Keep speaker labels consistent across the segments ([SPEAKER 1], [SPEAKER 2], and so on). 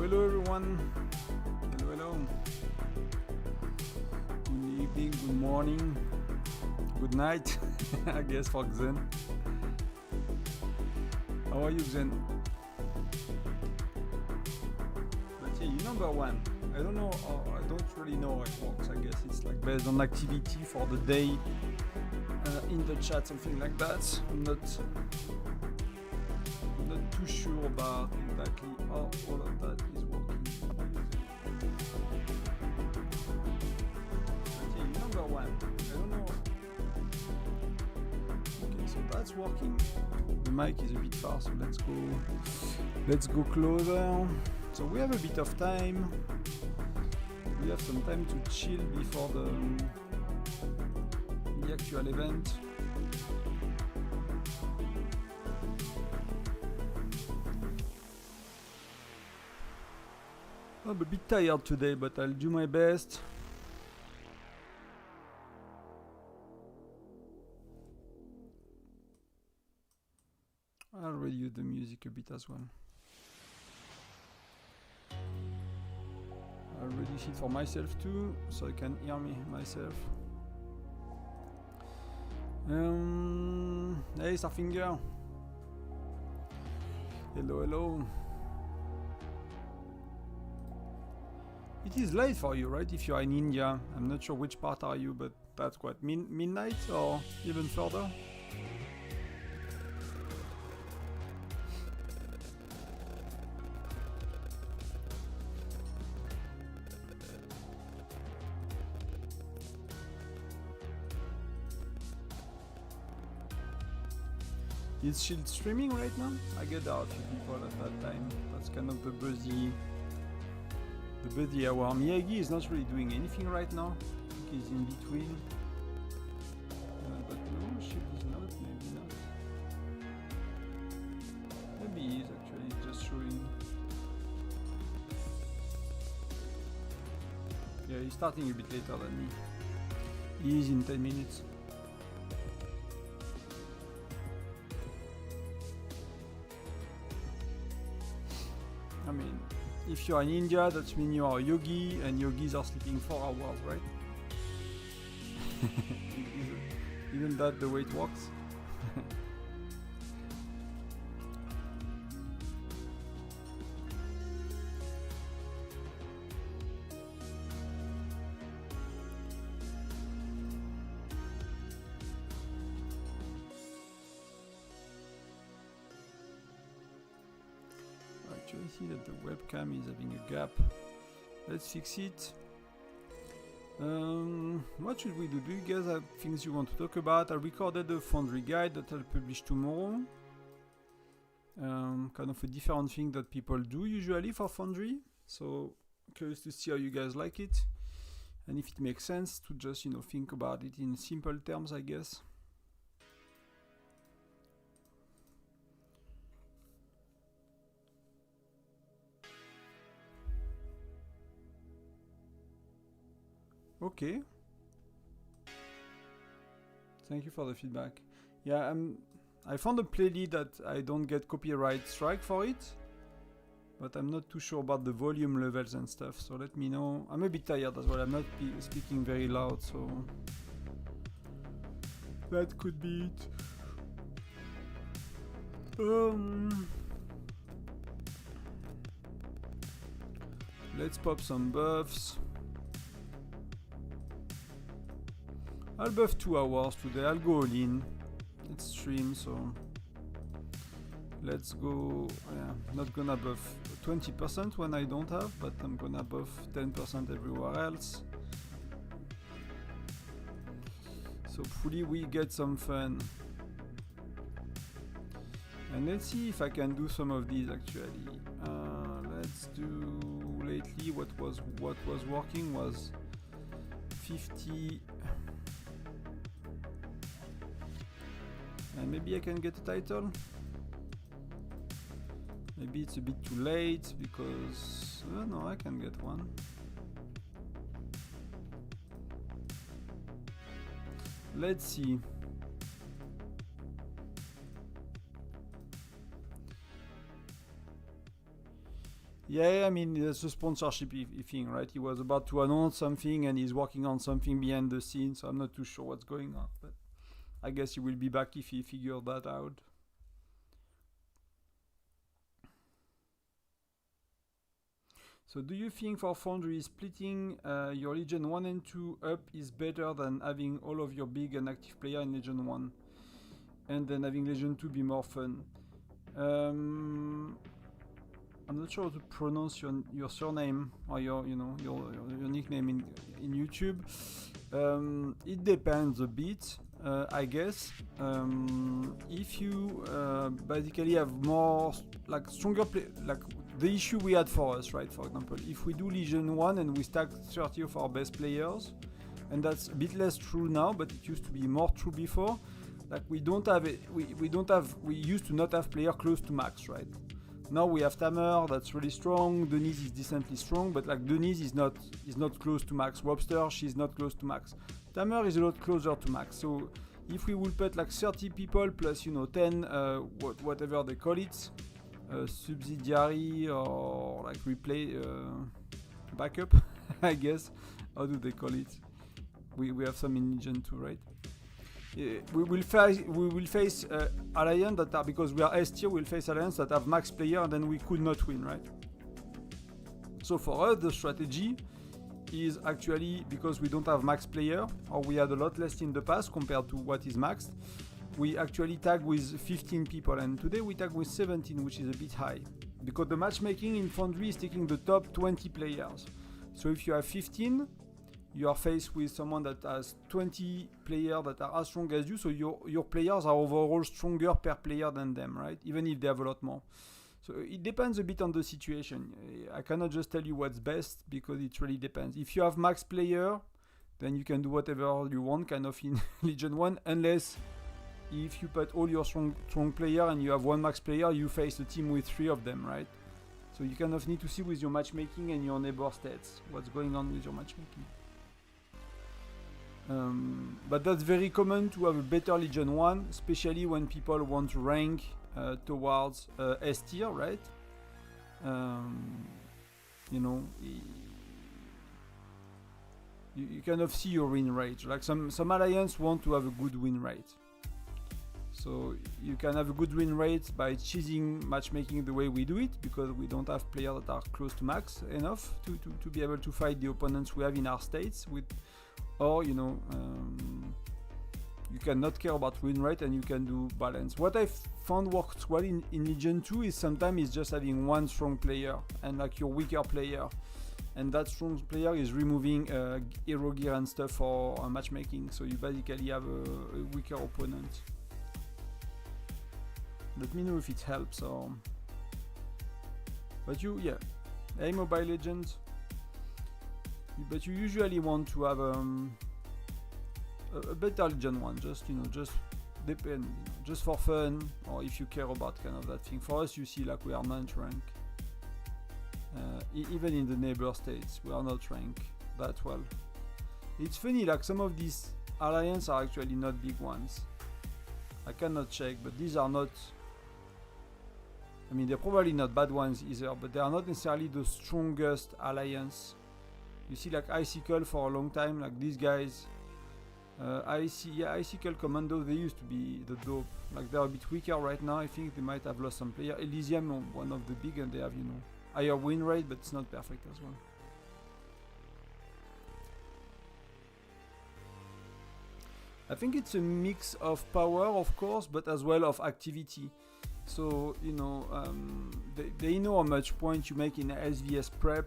[SPEAKER 1] Hello everyone. Hello. Good evening, good morning, good night, I guess for Xen. How are you, Xen? But yeah, you number one. I don't know, I don't really know how it works. I guess it's like based on activity for the day in the chat, something like that. I'm not too sure about exactly how all of that is working. Okay, number one. I don't know. Okay, so that's working. The mic is a bit far, so let's go closer. So we have a bit of time. We have some time to chill before the actual event. I'm a bit tired today, but I'll do my best. I'll reduce the music a bit as well. I'll reduce it for myself too, so I can hear myself. Hey, Starfinger. Hello. It is late for you, right? If you are in India, I'm not sure which part are you, but that's what, midnight or even further? Is Shield streaming right now? I get there are a few people at that time. That's kind of the busy hour. Miyagi is not really doing anything right now. I think he's in between. But no, Shield is not, maybe not. Maybe he is actually just showing. Yeah, he's starting a bit later than me. He is in 10 minutes. I mean, if you're in India, that means you are a yogi, and yogis are sleeping 4 hours, right? Isn't that the way it works? Actually, see that the webcam is having a gap. Let's fix it. What should we do? Do you guys have things you want to talk about? I recorded a Foundry guide that I'll publish tomorrow. Kind of a different thing that people do usually for Foundry. So curious to see how you guys like it, and if it makes sense to just, you know, think about it in simple terms, I guess. Okay. Thank you for the feedback. Yeah, I found a playlist that I don't get copyright strike for it, but I'm not too sure about the volume levels and stuff, so let me know. I'm a bit tired as well, I'm not speaking very loud, so that could be it. Let's pop some buffs. I'll buff 2 hours today, I'll go all in. It's stream, so let's go. Yeah, not gonna buff 20% when I don't have, but I'm gonna buff 10% everywhere else. So hopefully we get some fun. And let's see if I can do some of these actually. Let's do lately what was working was 50. And maybe I can get a title. Maybe it's a bit too late because no, I can get one. Let's see. Yeah, I mean, it's a sponsorship thing, right? He was about to announce something and he's working on something behind the scenes, so I'm not too sure what's going on, but I guess he will be back if he figured that out. So do you think for Foundry splitting your Legion 1 and 2 up is better than having all of your big and active player in Legion 1 and then having Legion 2 be more fun? I'm not sure how to pronounce your surname or your nickname in YouTube. It depends a bit, I guess. If you basically have more stronger play, like the issue we had for us, right? For example, if we do Legion 1 and we stack 30 of our best players, and that's a bit less true now, but it used to be more true before. Like we used to not have player close to max, right? Now we have Tamer that's really strong. Denise is decently strong, but like Denise is not close to max. Webster, she's not close to max. Tamer is a lot closer to max. So if we would put like 30 people plus 10 whatever they call it, subsidiary or like replay backup, I guess. How do they call it? We have some in Legion 2, right? We will face alliance that are, because we are S tier, we'll face alliance that have max player and then we could not win, right? So for us the strategy is actually, because we don't have max player, or we had a lot less in the past compared to what is maxed, we actually tag with 15 people, and today we tag with 17, which is a bit high because the matchmaking in Foundry is taking the top 20 players. So if you have 15, you are faced with someone that has 20 players that are as strong as you, so your players are overall stronger per player than them, right? Even if they have a lot more. So it depends a bit on the situation. I cannot just tell you what's best because it really depends. If you have max player, then you can do whatever you want kind of in Legion 1, unless if you put all your strong player and you have one max player, you face a team with 3 of them, right? So you kind of need to see with your matchmaking and your neighbor states what's going on with your matchmaking. But that's very common to have a better Legion 1, especially when people want to rank towards S tier, right? You know, you kind of see your win rate. Like some alliance want to have a good win rate. So you can have a good win rate by choosing matchmaking the way we do it, because we don't have players that are close to max enough to be able to fight the opponents we have in our states with, or you know, you cannot care about win rate and you can do balance. What I found works well in Legion 2 is sometimes it's just having one strong player and like your weaker player, and that strong player is removing hero gear and stuff for matchmaking, so you basically have a weaker opponent. Let me know if it helps or... But yeah, hey Mobile Legends. But you usually want to have a better Legion 1, just, you know, just depend, you know, just for fun, or if you care about kind of that thing. For us, you see, like, we are 9th rank. Even in the neighbor states, we are not ranked that well. It's funny, like, some of these alliances are actually not big ones. I cannot check, but these are not... I mean, they're probably not bad ones either, but they are not necessarily the strongest alliance. You see, like, Icicle for a long time, like these guys. Icicle Commando, they used to be the dope. Like, they're a bit weaker right now. I think they might have lost some player. Elysium, one of the big, and they have, you know, higher win rate, but it's not perfect as well. I think it's a mix of power, of course, but as well of activity. So, you know, they know how much point you make in SVS prep.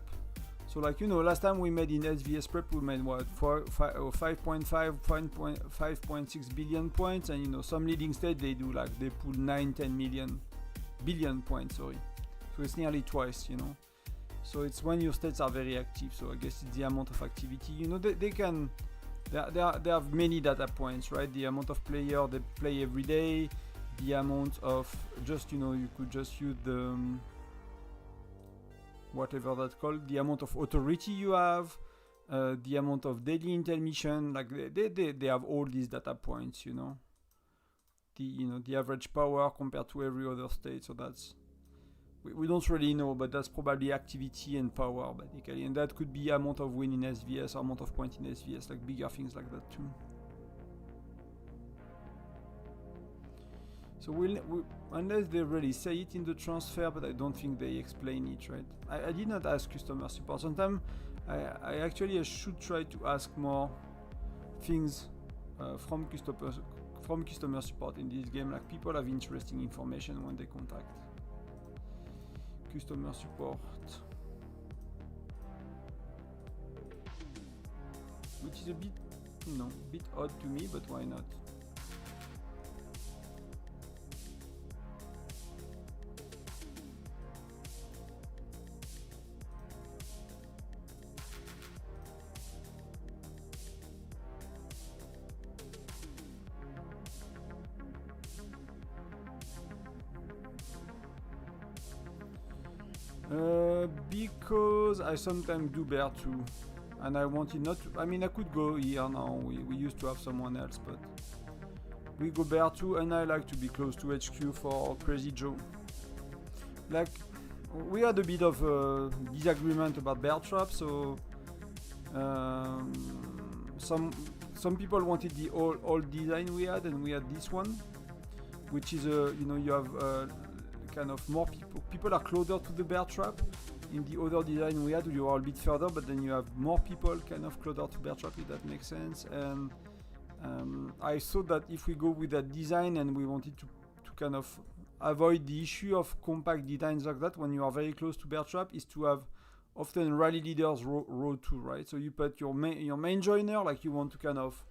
[SPEAKER 1] So, like, you know, last time we made in SVS prep, we made what, 5.6 billion points, and, you know, some leading state they do, like, they pull 9-10 billion points, sorry. So it's nearly twice, you know. So it's when your states are very active. So I guess it's the amount of activity. You know, they can... They have many data points, right? The amount of player they play every day, the amount of just, you know, you could just use the whatever that's called, the amount of authority you have, the amount of daily intel mission. Like they have all these data points, you know. The average power compared to every other state. So that's we don't really know, but that's probably activity and power basically, and that could be amount of win in SVS, amount of point in SVS, like bigger things like that too. So unless they really say it in the transfer, but I don't think they explain it, right? I did not ask customer support. Sometimes I actually should try to ask more things from customer support in this game. Like, people have interesting information when they contact customer support, which is a bit, you know, bit odd to me, but why not? Because I sometimes do bear too, and I wanted not to. I mean, I could go here now. We used to have someone else, but we go bear too, and I like to be close to HQ for Crazy Joe. Like, we had a bit of a disagreement about bear trap, so some people wanted the old design we had, and we had this one, which is you know, you have kind of more people are closer to the bear trap. In the other design we had, you are a bit further, but then you have more people kind of closer to bear trap, if that makes sense. And I thought that if we go with that design and we wanted to kind of avoid the issue of compact designs like that when you are very close to bear trap, is to have often rally leaders row 2, right? So you put your main joiner, like you want to kind of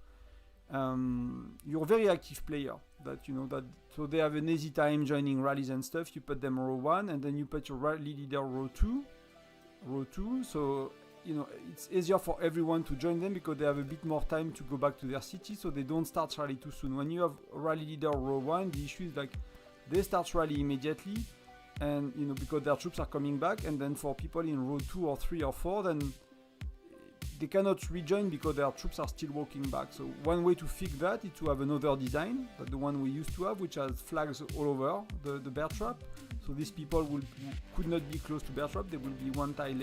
[SPEAKER 1] you're a very active player that, you know, that, so they have an easy time joining rallies and stuff. You put them row 1, and then you put your rally leader row 2, so, you know, it's easier for everyone to join them because they have a bit more time to go back to their city, so they don't start rally too soon. When you have rally leader row 1, the issue is like they start rally immediately, and you know, because their troops are coming back, and then for people in row 2 or 3 or 4, then they cannot rejoin because their troops are still walking back. So one way to fix that is to have another design, that the one we used to have, which has flags all over the bear trap. So these people could not be close to bear trap, they will be one tile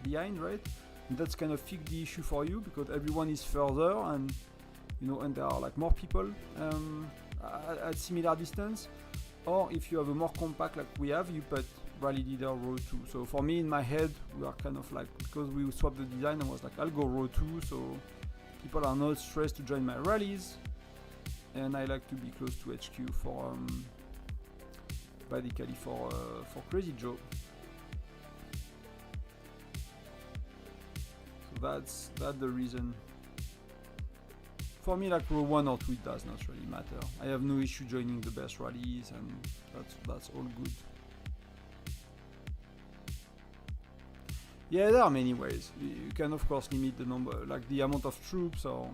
[SPEAKER 1] behind, right? And that's kind of fix the issue for you, because everyone is further, and you know, and there are like more people at similar distance. Or if you have a more compact like we have, you put rally leader row 2. So for me, in my head, we are kind of like, because we swapped the design, I was like, I'll go row 2, so people are not stressed to join my rallies, and I like to be close to HQ for basically for Crazy Joe. So that's the reason. For me, like row 1 or 2, it does not really matter. I have no issue joining the best rallies, and that's all good. Yeah, there are many ways. You can of course limit the number, like the amount of troops, or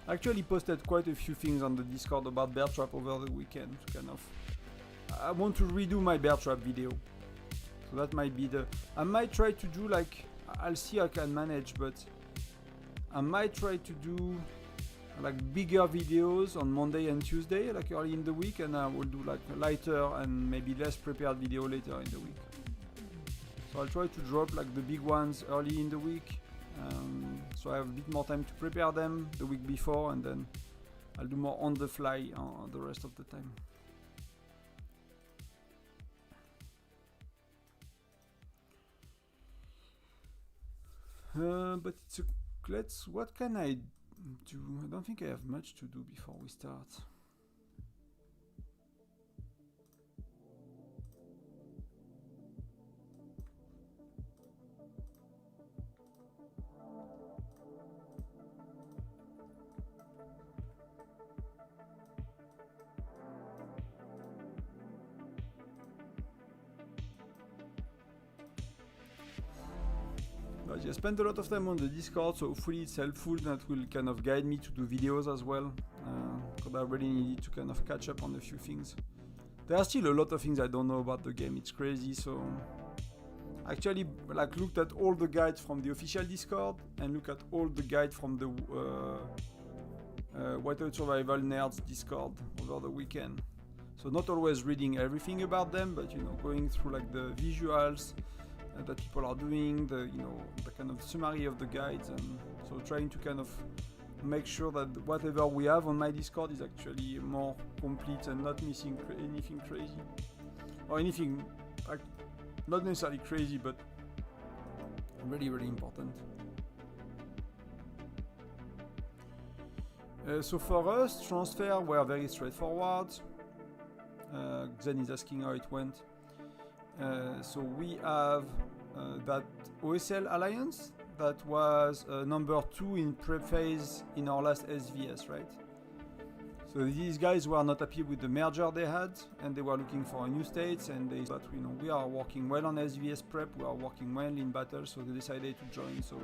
[SPEAKER 1] I actually posted quite a few things on the Discord about bear trap over the weekend. Kind of, I want to redo my bear trap video, so that might be I might try to do like, I'll see how I can manage, but I might try to do like bigger videos on Monday and Tuesday, like early in the week, and I will do like a lighter and maybe less prepared video later in the week. So I'll try to drop like the big ones early in the week, so I have a bit more time to prepare them the week before, and then I'll do more on the fly the rest of the time. But it's what can I do? I don't think I have much to do before we start. But I spent a lot of time on the Discord, so hopefully it's helpful. That will kind of guide me to do videos as well, because I really needed to kind of catch up on a few things. There are still a lot of things I don't know about the game, it's crazy. So I actually like looked at all the guides from the official Discord, and look at all the guides from the Whiteout Survival Nerds Discord over the weekend. So not always reading everything about them, but you know, going through like the visuals that people are doing, the kind of summary of the guides, and so trying to kind of make sure that whatever we have on my Discord is actually more complete and not missing anything crazy, or anything like not necessarily crazy, but really, really important. So for us, transfer were very straightforward. Zen is asking how it went. So we have that OSL alliance that was number 2 in prep phase in our last SVS, right? So these guys were not happy with the merger they had, and they were looking for a new states, and they thought, you know, we are working well on SVS prep, we are working well in battle, so they decided to join. So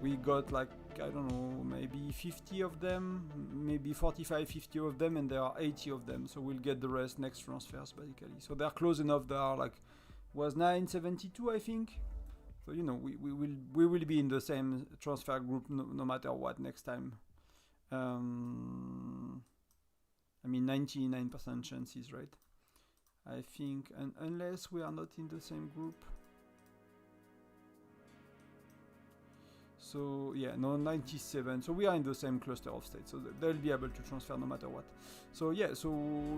[SPEAKER 1] we got like, I don't know, maybe 50 of them, maybe 45, 50 of them, and there are 80 of them. So we'll get the rest next transfers, basically. So they're close enough. They are like, was 972, I think. So you know, we will be in the same transfer group no matter what next time. I mean, 99% chances, right? I think, and unless we are not in the same group. So yeah, no, 97. So we are in the same cluster of states, so they'll be able to transfer no matter what. So yeah, so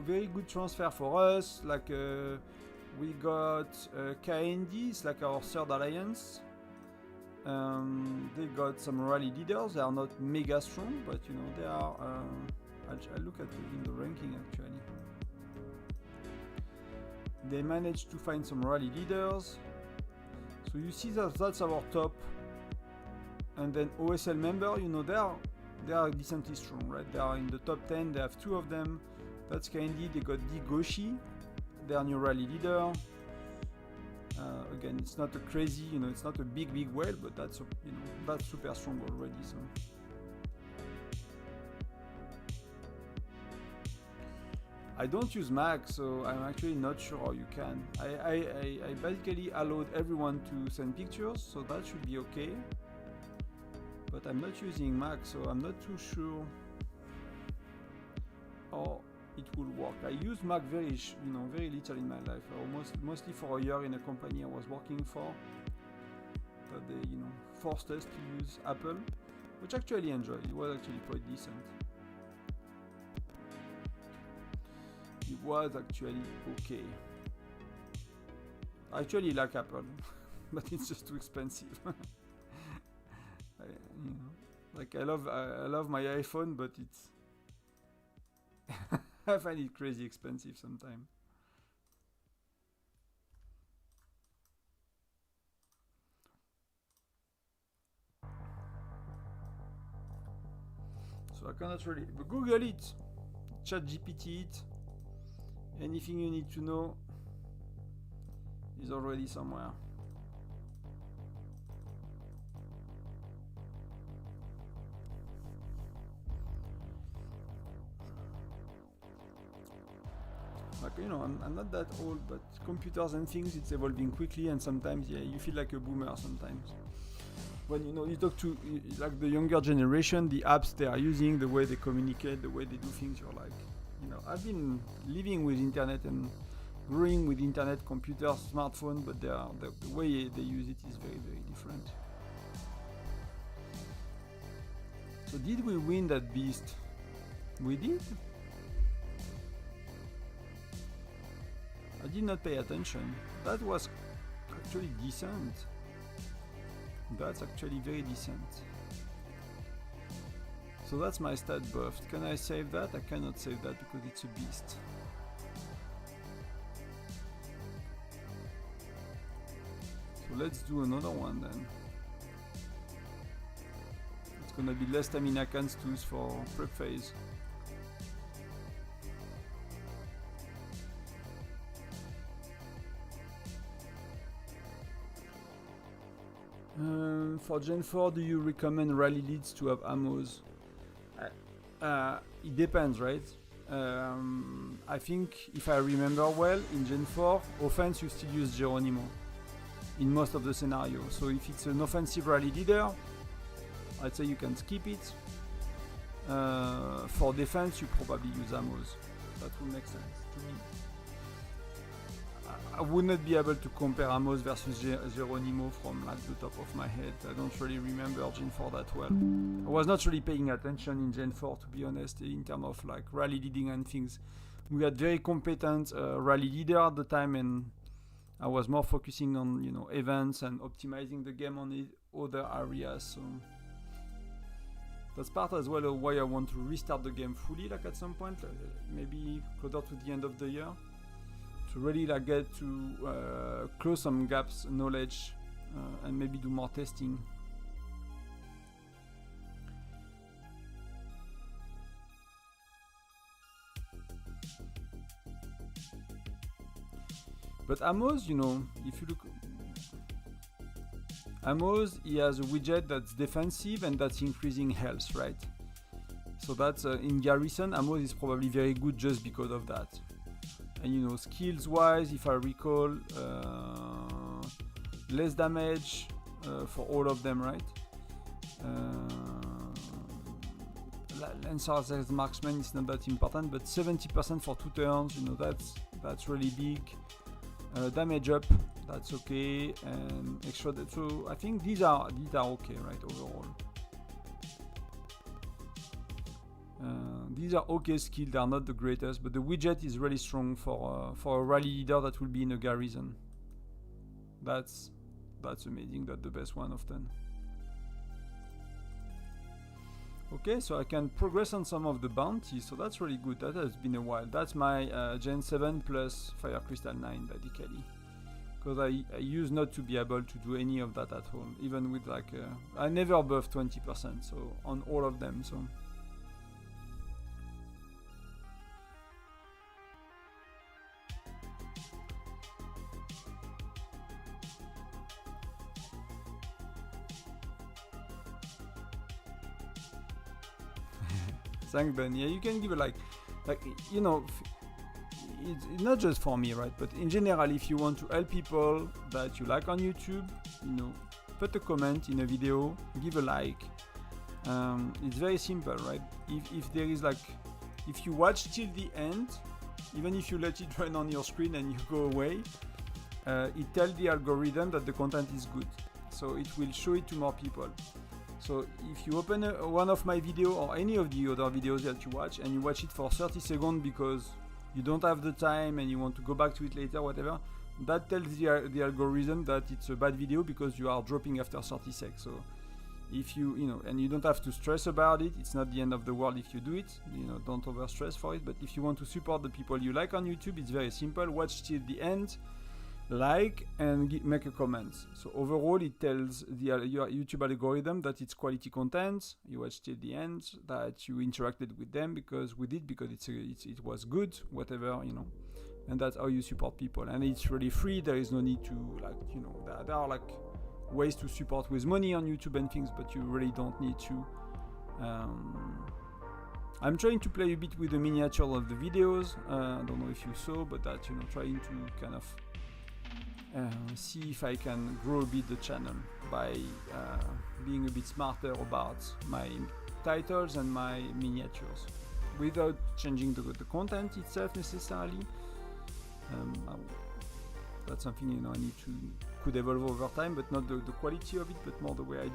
[SPEAKER 1] very good transfer for us. Like we got KND, it's like our third alliance. They got some rally leaders. They are not mega strong, but you know, they are. I'll look at it in the ranking actually. They managed to find some rally leaders. So you see that that's our top. And then OSL member, you know, they are decently strong, right? They are in the top 10. They have 2 of them. That's Candy. They got D Goshi, their new rally leader. Again, it's not a crazy, you know, it's not a big whale, but that's you know, that's super strong already. So I don't use Mac, so I'm actually not sure how you can. I basically allowed everyone to send pictures, so that should be okay. But I'm not using Mac, so I'm not too sure how it will work. I used Mac very little in my life. Mostly for a year in a company I was working for, that they forced us to use Apple, which I actually enjoyed. It was actually quite decent. It was actually okay. I actually like Apple, but it's just too expensive. I love my iPhone, but it's I find it crazy expensive sometimes. So I cannot really Google it, ChatGPT it. Anything you need to know is already somewhere. Like, I'm not that old, but computers and things, it's evolving quickly, and sometimes, yeah, you feel like a boomer sometimes. When you talk to like the younger generation, the apps they are using, the way they communicate, the way they do things, you're like, I've been living with internet and growing with internet, computers, smartphone, but the way they use it is very, very different. So did we win that beast? We did? I did not pay attention. That was actually decent. That's actually very decent. So that's my stat buffed. Can I save that? I cannot save that because it's a beast. So let's do another one then. It's gonna be less stamina cans to use for prep phase. For Gen 4, do you recommend rally leads to have ammos? It depends, right? I think if I remember well, in Gen 4, offense you still use Geronimo in most of the scenarios. So if it's an offensive rally leader, I'd say you can skip it. For defense, you probably use ammos. That would make sense to me. I would not be able to compare Amos versus Geronimo from like the top of my head. I don't really remember Gen 4 that well. I was not really paying attention in Gen 4, to be honest, in terms of like rally leading and things. We had very competent rally leader at the time, and I was more focusing on events and optimizing the game on other areas. So that's part as well of why I want to restart the game fully, like at some point, maybe closer to the end of the year, to really like get to close some gaps, knowledge, and maybe do more testing. But Amos, if you look, Amos, he has a widget that's defensive and that's increasing health, right? So that's in Garrison, Amos is probably very good just because of that. And skills wise, if I recall, less damage for all of them, right? Lancer as marksman is not that important, but 70% for 2 turns, that's really big. Damage up, that's okay, and extra. So I think these are okay, right? Overall, these are okay skills. They are not the greatest, but the widget is really strong for a rally leader that will be in a garrison. That's amazing. That's the best one often. Okay, so I can progress on some of the bounties, so that's really good. That has been a while. That's my Gen 7 plus Fire Crystal 9 basically, because I used not to be able to do any of that at all, even with like I never buffed 20%, so on all of them. So thanks, Ben. Yeah, you can give it like it's not just for me, right? But in general, if you want to help people that you like on YouTube, you know, put a comment in a video, give a like. It's very simple, right? If there is like, if you watch till the end, even if you let it run on your screen and you go away, it tells the algorithm that the content is good, so it will show it to more people. So if you open one of my video or any of the other videos that you watch and you watch it for 30 seconds because you don't have the time and you want to go back to it later, whatever, that tells the algorithm that it's a bad video because you are dropping after 30 seconds. So if you know, and you don't have to stress about it, it's not the end of the world if you do it, you know, don't over stress for it. But if you want to support the people you like on YouTube, it's very simple. Watch till the end, like, and make a comment. So overall it tells your YouTube algorithm that it's quality content. You watch till the end, that you interacted with them because it was good, whatever, you know. And that's how you support people, and it's really free. There is no need to, like, you know, there are like ways to support with money on YouTube and things, but you really don't need to. I'm trying to play a bit with the miniature of the videos. I don't know if you saw, but that, you know, trying to kind of see if I can grow a bit the channel by being a bit smarter about my titles and my miniatures without changing the content itself necessarily. That's something, you know, I need to could evolve over time, but not the quality of it, but more the way I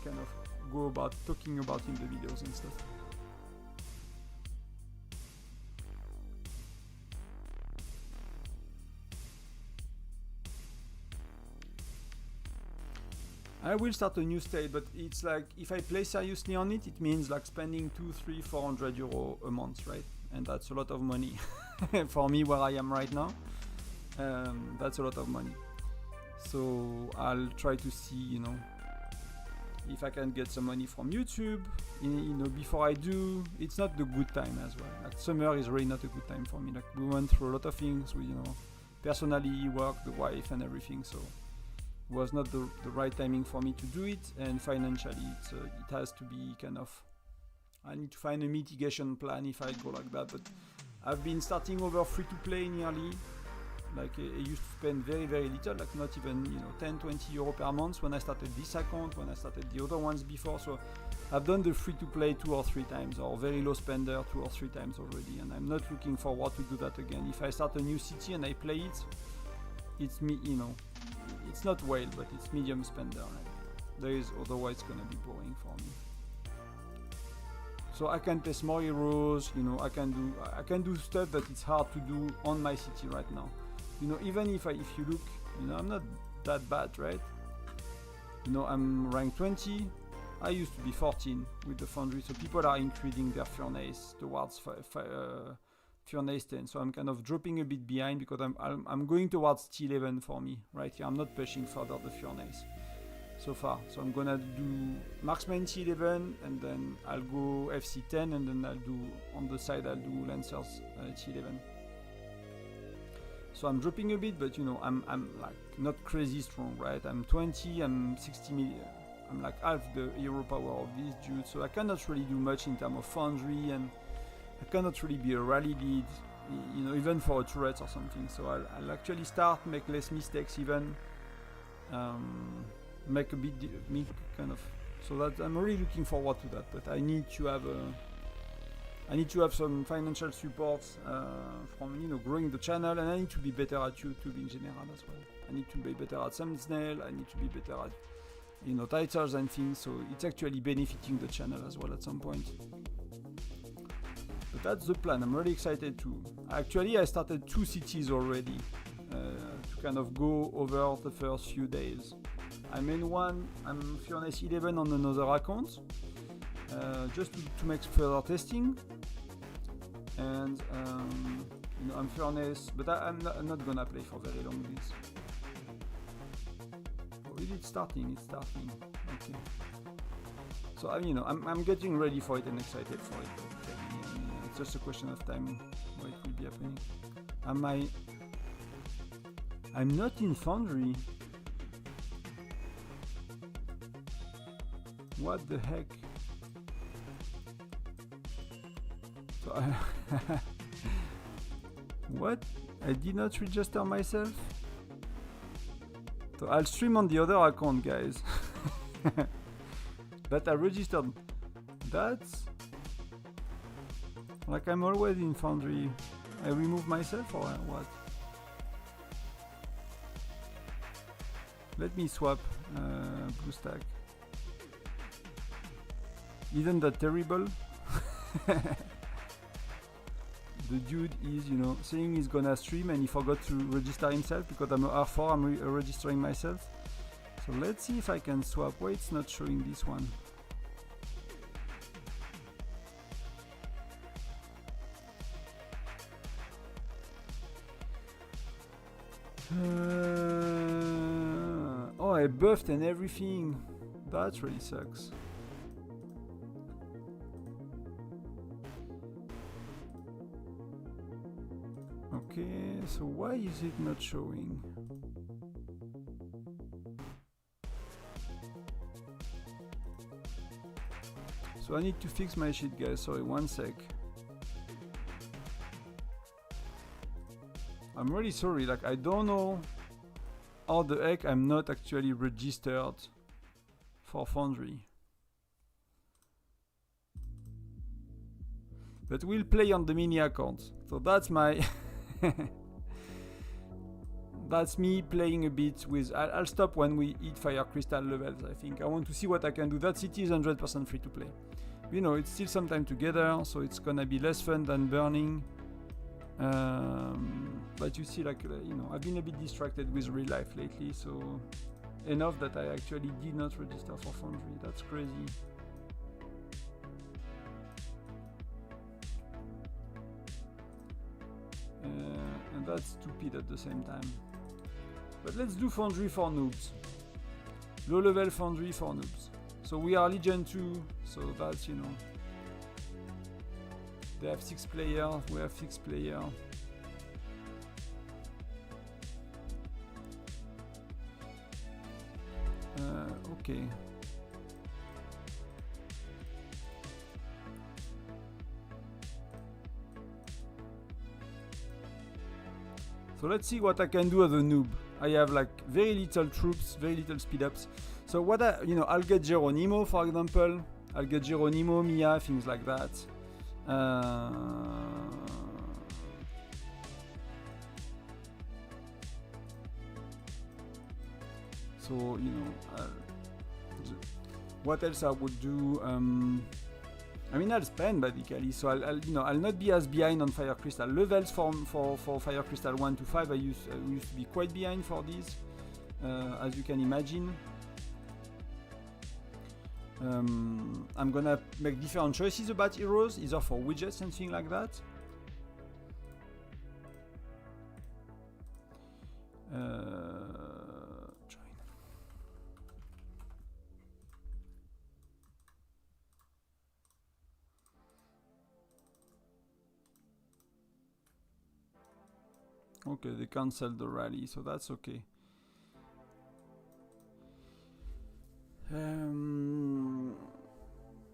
[SPEAKER 1] kind of go about talking about in the videos and stuff. I will start a new state, but it's like, if I play seriously on it, it means like spending 200, 300, 400 euro a month, right? And that's a lot of money for me where I am right now. That's a lot of money. So I'll try to see, you know, if I can get some money from YouTube. You know, before I do, it's not the good time as well. Like, summer is really not a good time for me. Like, we went through a lot of things, you know, personally, work, the wife and everything. So it was not the right timing for me to do it, and financially it has to be kind of, I need to find a mitigation plan if I go like that. But I've been starting over free to play nearly. Like, I used to spend very, very little, like not even, you know, 10, 20 euro per month when I started this account, when I started the other ones before. So I've done the free to play 2 or 3 times, or very low spender 2 or 3 times already, and I'm not looking forward to do that again. If I start a new city and I play it, it's me, you know, it's not whale, but it's medium spender. Right? Otherwise gonna be boring for me. So I can test more heroes, you know, I can do stuff that it's hard to do on my city right now. You know, even if you look, you know, I'm not that bad, right? You know, I'm rank 20. I used to be 14 with the Foundry, so people are increasing their furnace towards furnace 10. So I'm kind of dropping a bit behind because I'm going towards T11 for me right here. I'm not pushing further the furnace so far. So I'm gonna do marksman T11, and then I'll go FC 10, and then I'll do on the side I'll do lancers T11. So I'm dropping a bit, but you know, I'm like not crazy strong, right? I'm 20, I'm 60 million, I'm like half the hero power of this dude, so I cannot really do much in terms of Foundry, and I cannot really be a rally lead, you know, even for a turret or something. So I'll actually start, make less mistakes even, make a bit kind of, so that I'm really looking forward to that. But I need to have some financial support from, you know, growing the channel, and I need to be better at YouTube in general as well. I need to be better at thumbnail, I need to be better at, you know, titles and things, so it's actually benefiting the channel as well at some point. But that's the plan. I'm really excited to. Actually, I started 2 cities already to kind of go over the first few days. I'm in one, I'm Furnace 11 on another account, just to make further testing. And you know, I'm Furnace, but I'm not gonna play for very long with this. Oh, is it starting? It's starting. Okay. So I'm getting ready for it and excited for it. It's just a question of time where it will be happening. I'm not in Foundry. What the heck? So What? I did not register myself? So I'll stream on the other account, guys. But I registered. That's... like I'm always in Foundry. I remove myself or what? Let me swap BlueStack. Isn't that terrible? The dude is, you know, saying he's gonna stream and he forgot to register himself because I'm a R4, I'm registering myself. So let's see if I can swap. Why it's not showing this one? Oh, I buffed and everything. That really sucks. Okay, so why is it not showing? So I need to fix my shit, guys. Sorry, one sec. I'm really sorry, like I don't know how the heck I'm not actually registered for Foundry. But we'll play on the mini account. So that's my... that's me playing a bit with... I'll stop when we hit Fire Crystal levels, I think. I want to see what I can do. That city is 100% free to play. You know, it's still some time together, so it's gonna be less fun than burning. But you see, like, you know, I've been a bit distracted with real life lately, so enough that I actually did not register for Foundry. That's crazy. And that's stupid at the same time. But let's do Foundry for noobs. Low level Foundry for noobs. So we are Legion 2, so that's, you know. They have 6 players, we have 6 players. Okay. So let's see what I can do as a noob. I have like very little troops, very little speed ups. So what I'll get Geronimo, for example. I'll get Geronimo, Mia, things like that. So, you know, what else I would do? I mean, I'll spend basically, so I'll not be as behind on Fire Crystal levels for Fire Crystal 1 to 5. I used to be quite behind for these, as you can imagine. I'm gonna make different choices about heroes, either for widgets and things like that. Okay, they canceled the rally, so that's okay.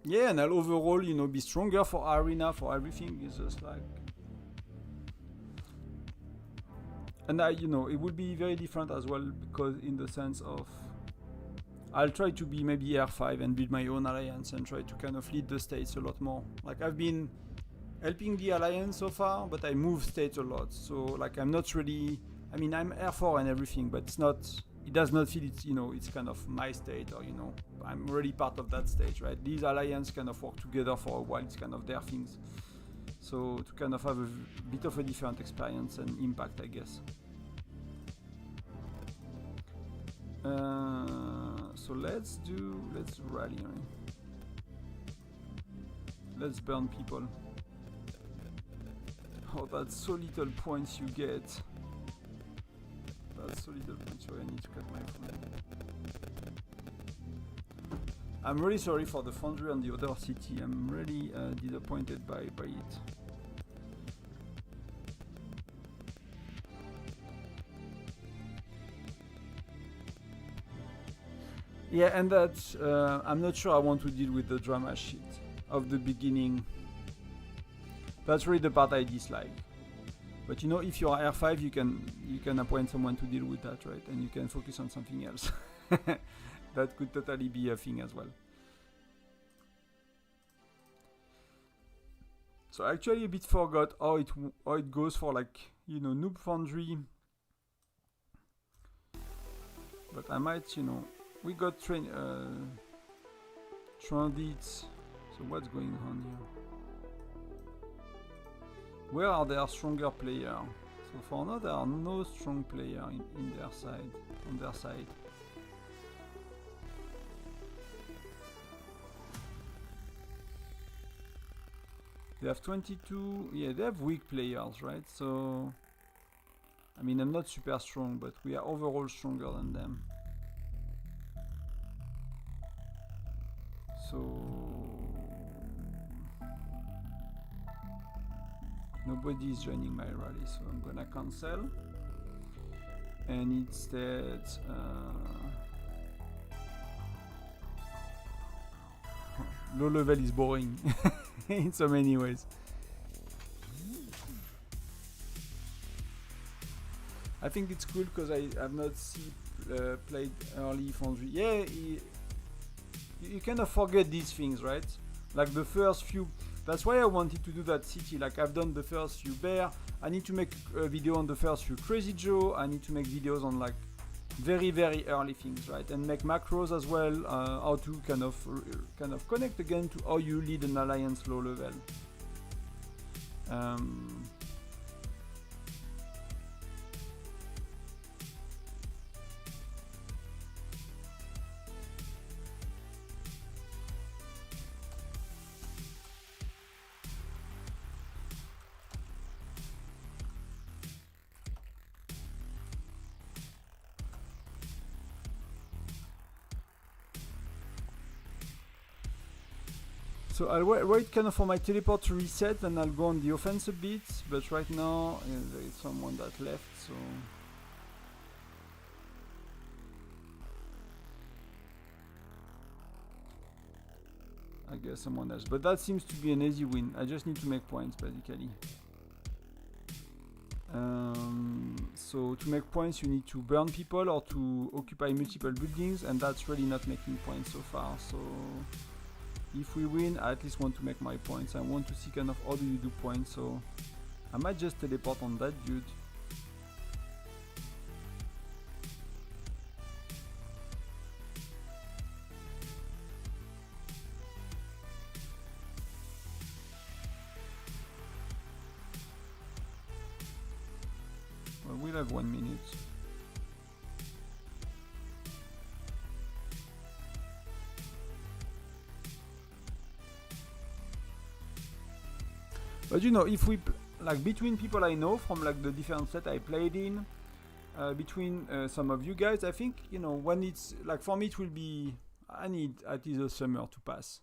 [SPEAKER 1] Yeah, and I'll overall, you know, be stronger for arena, for everything. It's just like, and you know, it will be very different as well, because in the sense of, I'll try to be maybe R5 and build my own alliance and try to kind of lead the states a lot more. Like I've been helping the alliance so far, but I move states a lot. So like I'm not really, I mean, I'm R4 and everything, but it's not, it does not feel it's, you know, it's kind of my state, or, you know, I'm really part of that stage, right? These alliance kind of work together for a while, it's kind of their things. So to kind of have a bit of a different experience and impact, I guess. So let's rally, right? Let's burn people. Oh, that's so little points you get. That's so little points. So I need to cut my phone. I'm really sorry for the Foundry on the other city. I'm really disappointed by it. Yeah, and that's, I'm not sure I want to deal with the drama shit of the beginning. That's really the part I dislike. But you know, if you are R5, you can appoint someone to deal with that, right? And you can focus on something else. That could totally be a thing as well. So I actually a bit forgot how it goes for, like, you know, Noob Foundry. But I might, you know, we got Transit. So what's going on here? Where are there stronger players? So for now there are no strong players in their side, on their side. They have 22, yeah, they have weak players, right? So, I mean, I'm not super strong, but we are overall stronger than them. So, nobody is joining my rally, so I'm gonna cancel. And instead, low level is boring in so many ways. I think it's cool because I have not played early Foundry. Yeah, you kind of forget these things, right? Like the first few. That's why I wanted to do that city. Like I've done the first few bear. I need to make a video on the first few Crazy Joe. I need to make videos on like very early things, right? And make macros as well. How to kind of connect again to how you lead an alliance low level. So I'll wait kind of for my teleport to reset, and I'll go on the offense a bit. But right now there is someone that left, so I guess someone else. But that seems to be an easy win. I just need to make points basically. So to make points you need to burn people or to occupy multiple buildings, and that's really not making points so far. So if we win, I at least want to make my points. I want to see kind of how do you do points, so I might just teleport on that dude. Well, we'll have 1 minute. But you know, if we like between people I know from like the different set I played in, between some of you guys, I think, you know, when it's like for me it will be, I need at least a summer to pass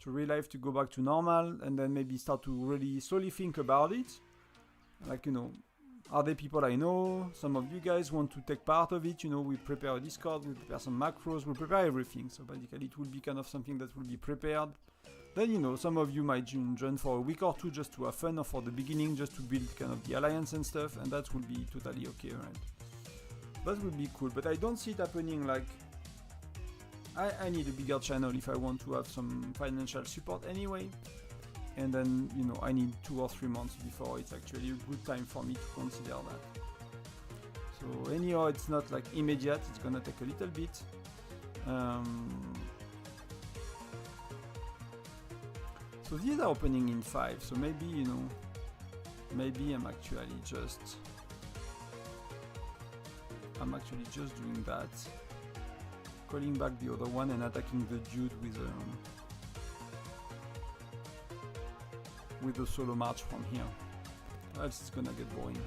[SPEAKER 1] to real life to go back to normal, and then maybe start to really slowly think about it. Like, you know, are there people I know? Some of you guys want to take part of it. You know, we prepare a Discord, we prepare some macros, we prepare everything. So basically it will be kind of something that will be prepared. Then, you know, some of you might join for a week or two just to have fun, or for the beginning just to build kind of the alliance and stuff, and that will be totally okay, right? That would be cool, but I don't see it happening. Like, I need a bigger channel if I want to have some financial support anyway. And then, you know, I need 2 or 3 months before it's actually a good time for me to consider that. So anyhow, it's not like immediate, it's gonna take a little bit. So these are opening in 5, so maybe, you know, maybe I'm actually just doing that, calling back the other one and attacking the dude with a solo march from here. Else it's gonna get boring.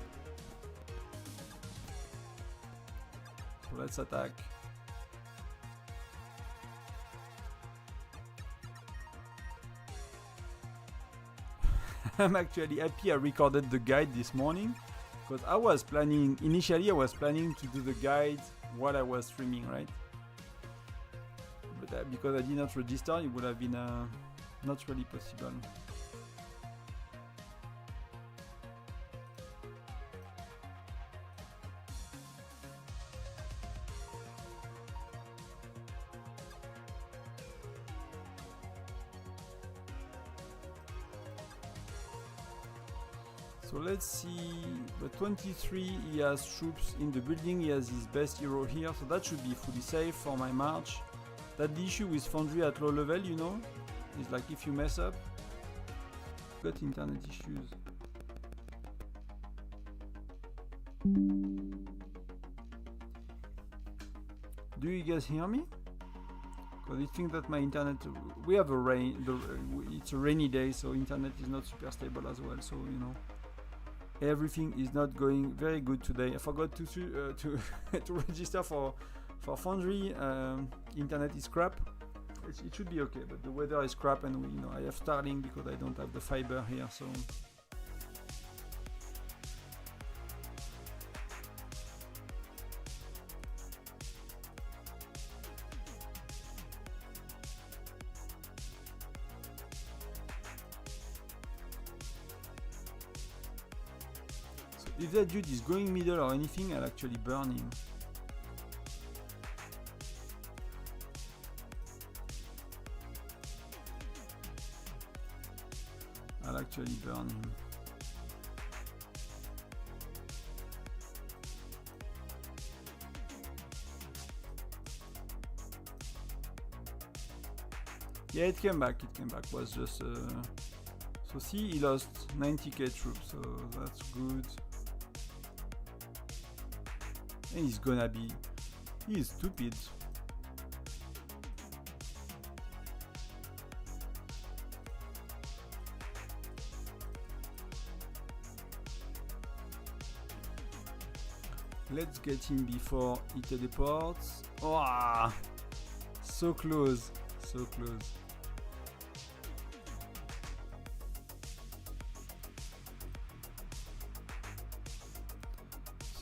[SPEAKER 1] So let's attack. I'm actually happy I recorded the guide this morning, because I was planning, initially I was planning to do the guide while I was streaming, right? But because I did not register, it would have been not really possible. So let's see, the 23, he has troops in the building, he has his best hero here, so that should be fully safe for my march. That's the issue with Foundry at low level, you know, is like if you mess up, got internet issues. Do you guys hear me? Because I think that my internet, we have a rain, it's a rainy day, so internet is not super stable as well, so you know. Everything is not going very good today. I forgot to to register for Foundry. Internet is crap. It should be okay, but the weather is crap, and you know I have Starlink because I don't have the fiber here. So if that dude is going middle or anything, I'll actually burn him. I'll actually burn him. Yeah, it came back. It came back. Was just so see, he lost 90k troops, so that's good. And he's gonna be, he's stupid. Let's get him before he teleports. Oh, so close, so close.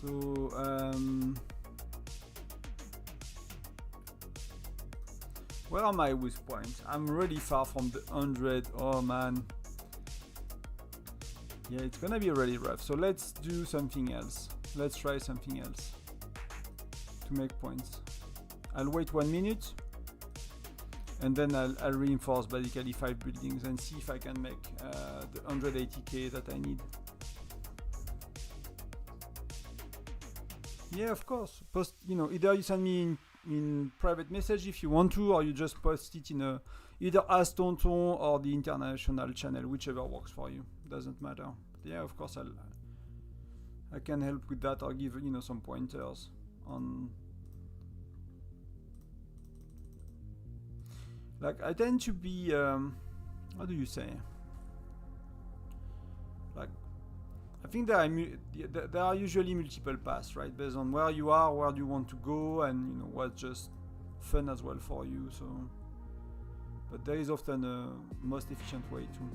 [SPEAKER 1] So where am I with points? I'm really far from the 100. Oh man. Yeah, it's gonna be really rough. So let's do something else. Let's try something else to make points. I'll wait 1 minute and then I'll reinforce basically 5 buildings and see if I can make the 180k that I need. Yeah, of course. Post, you know, either you send me in private message if you want to, or you just post it in a either as Tonton or the international channel, whichever works for you. Doesn't matter. But yeah, of course I can help with that or give, you know, some pointers on. Like I tend to be how do you say? Like I think there are usually multiple paths, right? Based on where you are, where do you want to go, and you know what's just fun as well for you. So, but there is often a most efficient way too.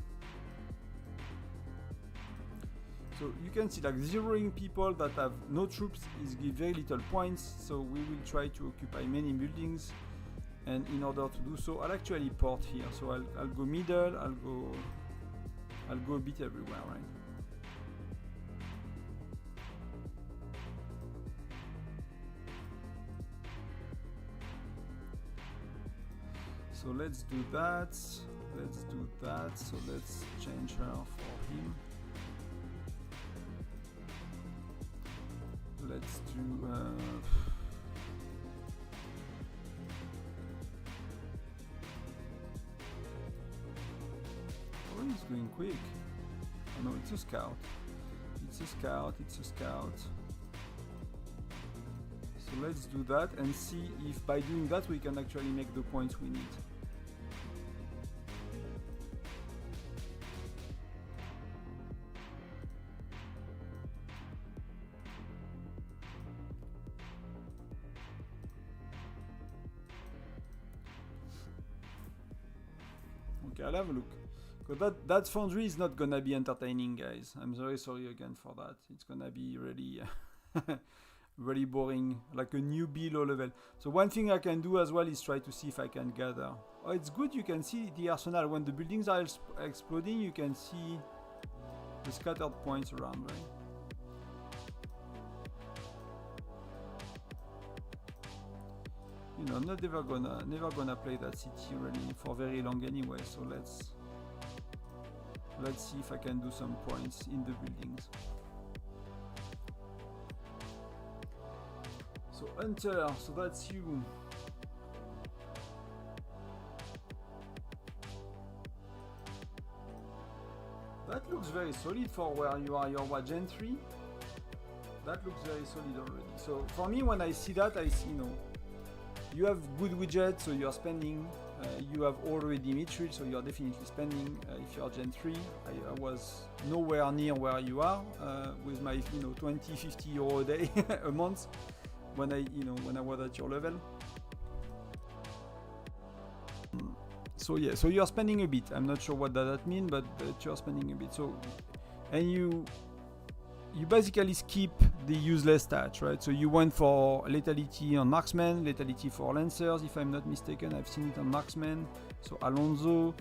[SPEAKER 1] So you can see like zeroing people that have no troops is give very little points. So we will try to occupy many buildings, and in order to do so, I'll actually port here. So I'll go middle. I'll go a bit everywhere, right? So let's do that. Let's do that. So let's change her for him. Let's do. Oh, he's going quick. Oh, no, it's a scout. It's a scout. It's a scout. So let's do that and see if by doing that we can actually make the points we need. Okay, I'll have a look. Because that Foundry is not gonna be entertaining, guys. I'm very sorry again for that. It's gonna be really really boring, like a newbie low level. So one thing I can do as well is try to see if I can gather. Oh, it's good, you can see the arsenal. When the buildings are exploding, you can see the scattered points around, right? You know, I'm not never gonna play that city really for very long anyway, so let's see if I can do some points in the buildings. So Hunter, so that's you. That looks very solid for where you are. You're what, Gen 3? That looks very solid already. So for me, when I see that, I see, you have good widgets, so you're spending. You have already mithril, so you're definitely spending. If you're Gen 3, I was nowhere near where you are with my 20, 50 euro a day a month when I was at your level. So yeah, so you're spending a bit. I'm not sure what that means, but you're spending a bit. So, and you basically skip the useless stats, right? So you went for lethality on marksman, lethality for lancers, if I'm not mistaken. I've seen it on marksman. So Alonso,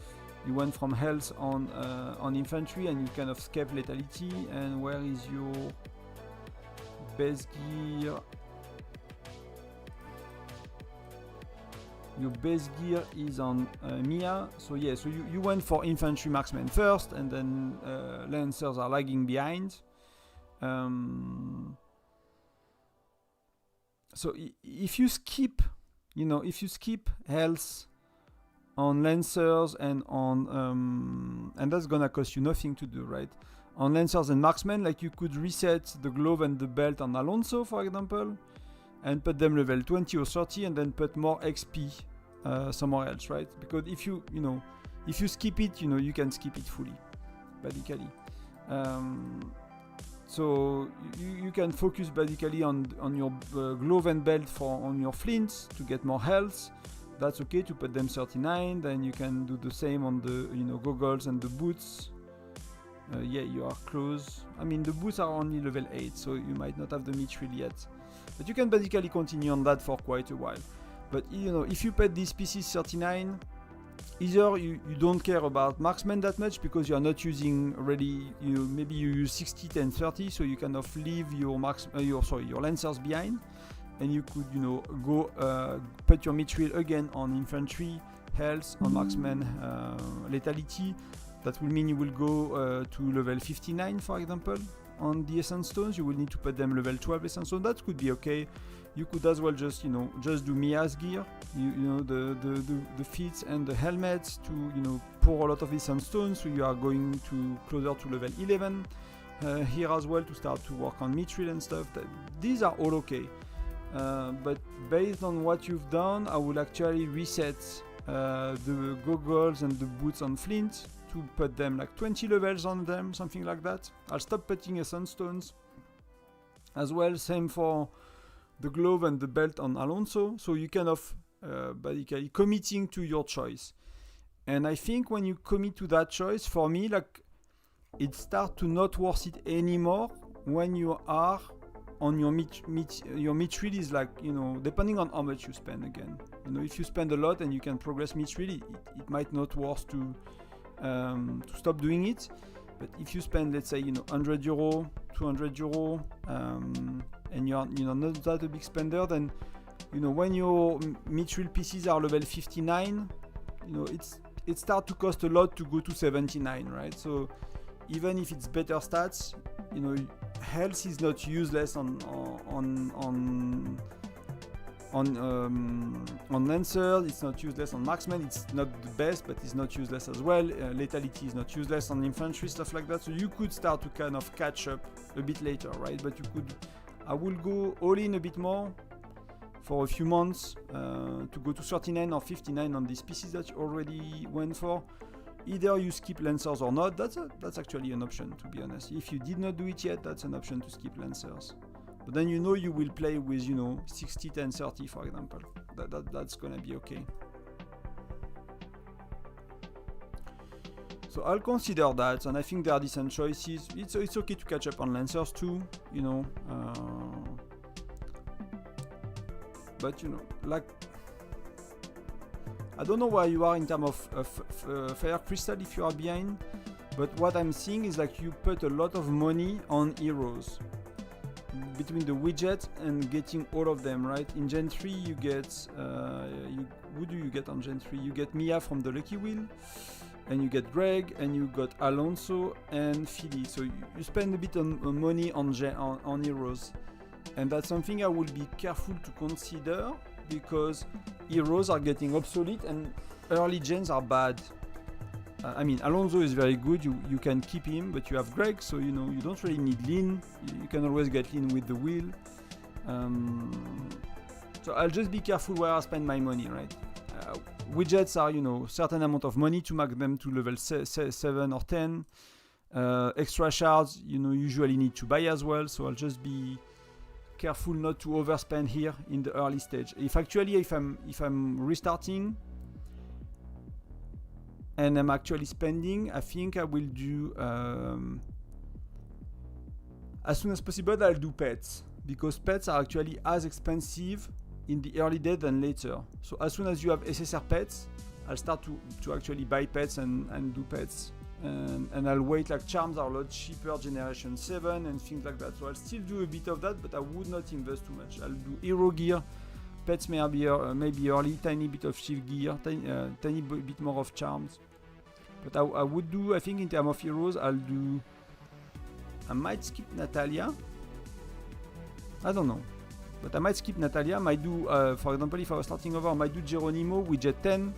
[SPEAKER 1] you went from health on infantry, and you kind of skip lethality. And where is your base gear? Your base gear is on Mia, so yeah, so you went for infantry marksman first, and then lancers are lagging behind. So if you skip, if you skip health on lancers and on and that's gonna cost you nothing to do, right? On lancers and marksmen, like you could reset the glove and the belt on Alonso, for example, and put them level 20 or 30, and then put more XP somewhere else, right? Because if you skip it, you can skip it fully, basically. So you can focus basically on your glove and belt on your flints to get more health. That's okay to put them 39. Then you can do the same on the goggles and the boots. Yeah, you are close. I mean, the boots are only level 8, so you might not have the mithril yet. But you can basically continue on that for quite a while. But if you put these pieces 39, either you don't care about marksman that much because you are not using really, maybe you use 60, 10, 30, so you kind of leave your your lancers behind, and you could go put your mithril again on infantry, health, on marksman, lethality. That will mean you will go to level 59, for example. On the essence stones, you will need to put them level 12 essence stone. That could be okay. You could as well just do Mia's gear, the feet and the helmets to pour a lot of essence stones. So you are going to closer to level 11 here as well to start to work on mithril and stuff. These are all okay, but based on what you've done, I will actually reset the goggles and the boots on flint to put them like 20 levels on them, something like that. I'll stop putting essence stones as well. Same for the glove and the belt on Alonso. So you kind of basically committing to your choice. And I think when you commit to that choice, for me, like it starts to not worth it anymore when you are on your mithril is like, depending on how much you spend again. If you spend a lot and you can progress mithril, it might not worth to stop doing it. But if you spend, let's say, 100 euro, 200 euro, and you're not that a big spender, then when your mithril pieces are level 59, it starts to cost a lot to go to 79, right? So even if it's better stats, health is not useless on lancers, it's not useless on marksmen, it's not the best, but it's not useless as well. Lethality is not useless on infantry, stuff like that. So you could start to kind of catch up a bit later, right? But I will go all in a bit more for a few months to go to 39 or 59 on these pieces that you already went for. Either you skip lancers or not. That's actually an option, to be honest. If you did not do it yet, that's an option to skip lancers. But then you will play with 60, 10, 30, for example. That's gonna be okay. So I'll consider that, and I think there are decent choices. It's okay to catch up on lancers too, but like I don't know where you are in terms of fire crystal if you are behind, but what I'm seeing is like you put a lot of money on heroes. Between the widgets and getting all of them, right? In Gen 3 you get who do you get on Gen 3? You get Mia from the Lucky Wheel, and you get Greg, and you got Alonso and Philly. So you spend a bit on money on heroes, and that's something I will be careful to consider, because heroes are getting obsolete and early gens are bad. I mean, Alonso is very good, you can keep him, but you have Greg, so you know, you don't really need Lin. You can always get Lin with the wheel. So I'll just be careful where I spend my money, right? Widgets are, you know, certain amount of money to make them to level 7 or 10. Extra shards, you know, usually need to buy as well, so I'll just be careful not to overspend here in the early stage. If I'm restarting and I'm actually spending, I think I will do as soon as possible. I'll do pets, because pets are actually as expensive in the early day than later. So as soon as you have SSR pets, I'll start to actually buy pets and do pets, and I'll wait. Like charms are a lot cheaper, generation 7 and things like that, so I'll still do a bit of that, but I would not invest too much. I'll do hero gear, pets maybe early, tiny bit of shield gear, tiny bit more of charms. But I would do, I think in terms of heroes, I might skip Natalia. I don't know. But I might skip Natalia. I might do, for example, if I was starting over, I might do Geronimo with Jet 10.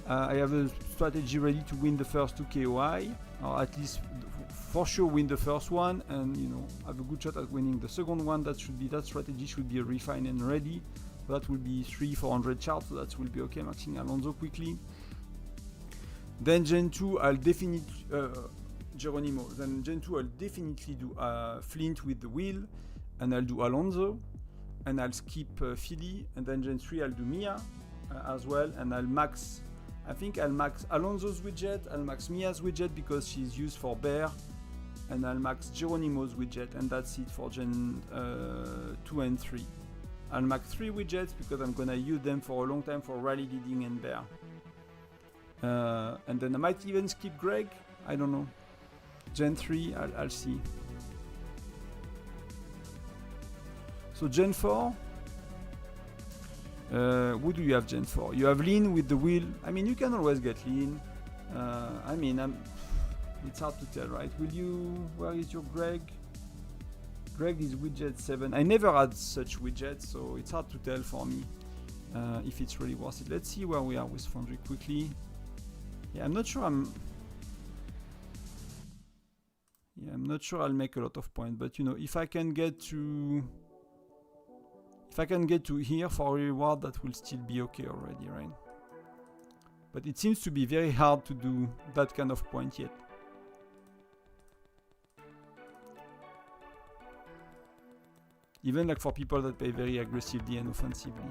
[SPEAKER 1] I have a strategy ready to win the first 2 KOI, or at least for sure win the first one, and you know, have a good shot at winning the second one. That strategy should be refined and ready. That will be 300-400 charts, so that will be okay. Maxing Alonso quickly. Then Gen 2, I'll definitely Geronimo. Then Gen 2, I'll definitely do Flint with the wheel, and I'll do Alonso, and I'll skip Philly, and then Gen 3 I'll do Mia as well, and I'll max. I think I'll max Alonso's widget, I'll max Mia's widget because she's used for bear, and I'll max Geronimo's widget, and that's it for Gen 2 and 3. I'll max 3 widgets because I'm gonna use them for a long time for rally leading and bear. And then I might even skip Greg, I don't know. Gen 3, I'll see. So Gen 4, who do you have Gen 4? You have Lin with the wheel. I mean, you can always get Lin. I mean, it's hard to tell, right? Where is your Greg? Greg is widget 7. I never had such widgets, so it's hard to tell for me if it's really worth it. Let's see where we are with Foundry quickly. Yeah, I'm not sure I'm not sure I'll make a lot of points, but you know, if I can get to here for a reward, that will still be okay already, right? But it seems to be very hard to do that kind of point yet. Even like for people that play very aggressively and offensively.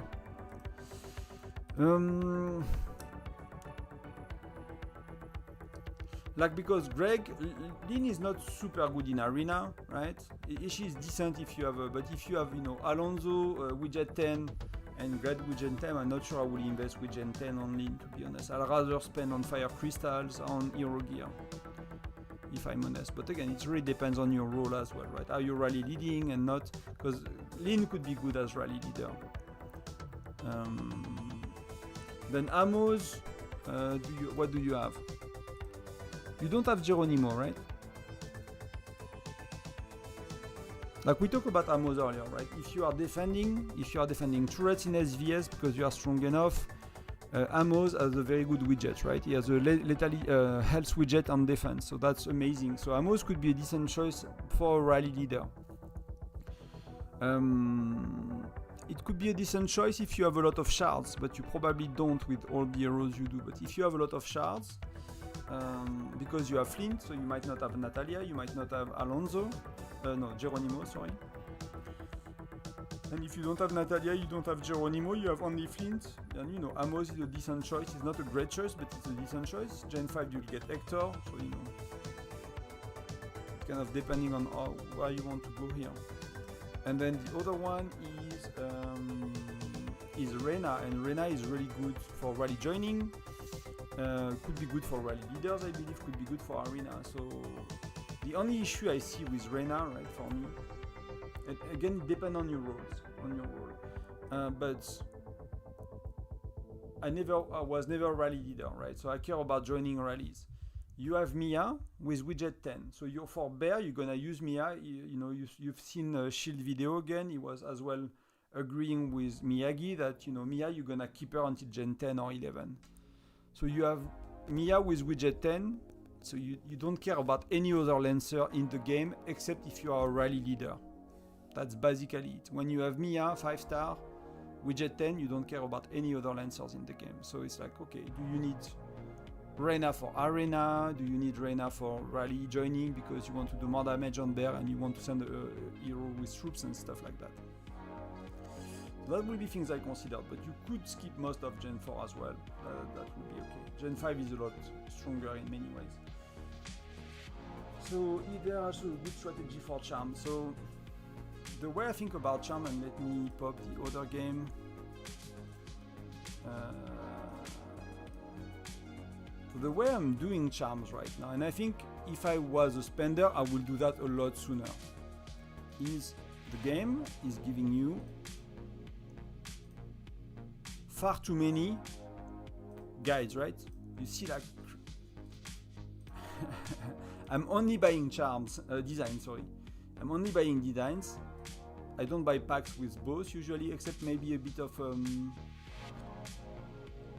[SPEAKER 1] Like, because Lin is not super good in arena, right? She's decent if you have but if you have, you know, Alonso widget 10 and Greg widget 10, I'm not sure I will invest widget 10 on Lin, to be honest. I'll rather spend on fire crystals, on hero gear, if I'm honest. But again, it really depends on your role as well, right? Are you rally leading and not? Because Lin could be good as rally leader. Then Amos, what do you have? You don't have Geronimo, right? Like we talked about Amos earlier, right? If you are defending turrets in SVS because you are strong enough, Amos has a very good widget, right? He has a letally health widget on defense, so that's amazing. So Amos could be a decent choice for a rally leader. It could be a decent choice if you have a lot of shards, but you probably don't with all the heroes you do. But if you have a lot of shards, because you have Flint, so you might not have Natalia, you might not have Alonso, Geronimo, sorry. And if you don't have Natalia, you don't have Geronimo, you have only Flint, and you know, Amos is a decent choice. It's not a great choice, but it's a decent choice. Gen 5 you'll get Hector, so you know, kind of depending on where you want to go here. And then the other one is Reyna, and Reyna is really good for rally joining. Could be good for rally leaders, I believe, could be good for arena. So the only issue I see with Reyna, right, for me, and again, it depends on your roles, on your role. But I was never rally leader, right? So I care about joining rallies. You have Mia with widget 10. So you're for Bear, you're gonna use Mia. You've seen a Shield video again. He was as well agreeing with Miyagi that Mia, you're gonna keep her until Gen 10 or 11. So you have Mia with widget 10. So you don't care about any other lancer in the game except if you are a rally leader. That's basically it. When you have Mia 5-star, widget 10, you don't care about any other lancers in the game. So it's like, okay, do you need Reyna for Arena? Do you need Reyna for rally joining because you want to do more damage on Bear and you want to send a hero with troops and stuff like that? That will be things I considered, but you could skip most of Gen 4 as well. That would be okay. Gen 5 is a lot stronger in many ways. So there are also a good strategy for Charm. So the way I think about Charm, and let me pop the other game. So the way I'm doing Charms right now, and I think if I was a spender, I will do that a lot sooner, is the game is giving you far too many guides, right? You see, like, I'm only buying charms, designs, sorry. I'm only buying designs. I don't buy packs with both usually, except maybe a bit of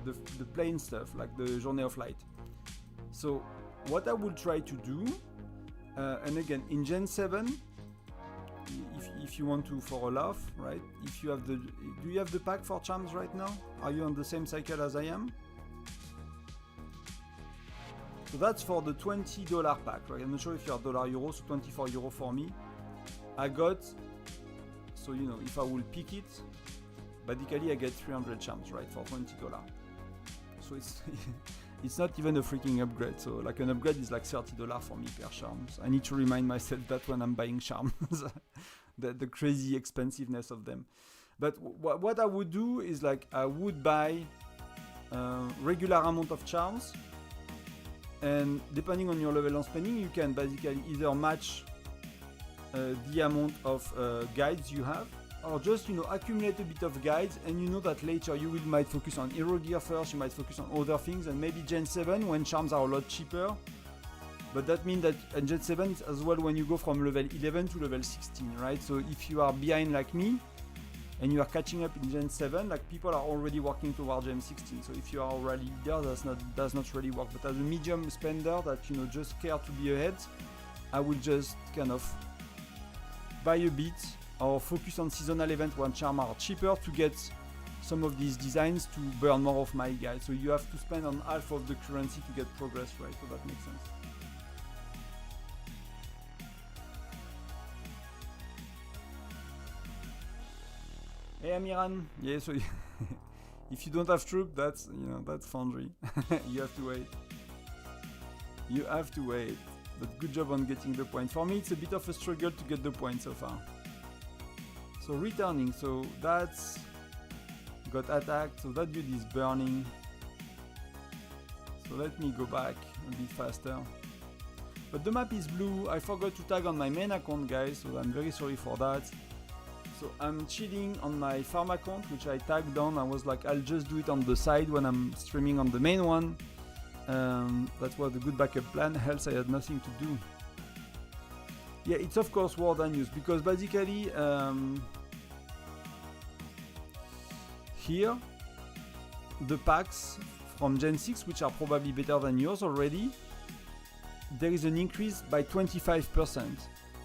[SPEAKER 1] the plain stuff, like the Journey of Light. So what I will try to do, and again, in Gen 7, if you want to for a laugh, right? If you have do you have the pack for charms right now? Are you on the same cycle as I am? So that's for the $20 pack, right? I'm not sure if you are $euro, so €24 for me. I got, so if I will pick it, basically I get 300 charms, right, for $20. So it's not even a freaking upgrade. So like an upgrade is like $30 for me per charms. I need to remind myself that when I'm buying charms, the crazy expensiveness of them. But what I would do is like I would buy regular amount of charms, and depending on your level of spending, you can basically either match the amount of guides you have, or just accumulate a bit of guides, and that later you might focus on hero gear first, you might focus on other things, and maybe Gen 7 when charms are a lot cheaper. But that means that in Gen 7 is as well when you go from level 11 to level 16, right? So if you are behind like me and you are catching up in Gen 7, like people are already working toward Gen 16. So if you are already there, does not really work. But as a medium spender that just care to be ahead, I will just kind of buy a bit or focus on seasonal events when charms are cheaper to get some of these designs to burn more of my guides. So you have to spend on half of the currency to get progress, right? So that makes sense. Hey Amiran, yeah, so if you don't have troop, that's that's Foundry. You have to wait. You have to wait. But good job on getting the point. For me, it's a bit of a struggle to get the point so far. So returning, so that's got attacked, so that dude is burning. So let me go back a bit faster. But the map is blue. I forgot to tag on my main account, guys, so I'm very sorry for that. So I'm chilling on my farm account, which I tagged on. I was like, I'll just do it on the side when I'm streaming on the main one. That was a good backup plan, else I had nothing to do. Yeah, it's of course war than use, because basically here the packs from Gen 6, which are probably better than yours already, there is an increase by 25%.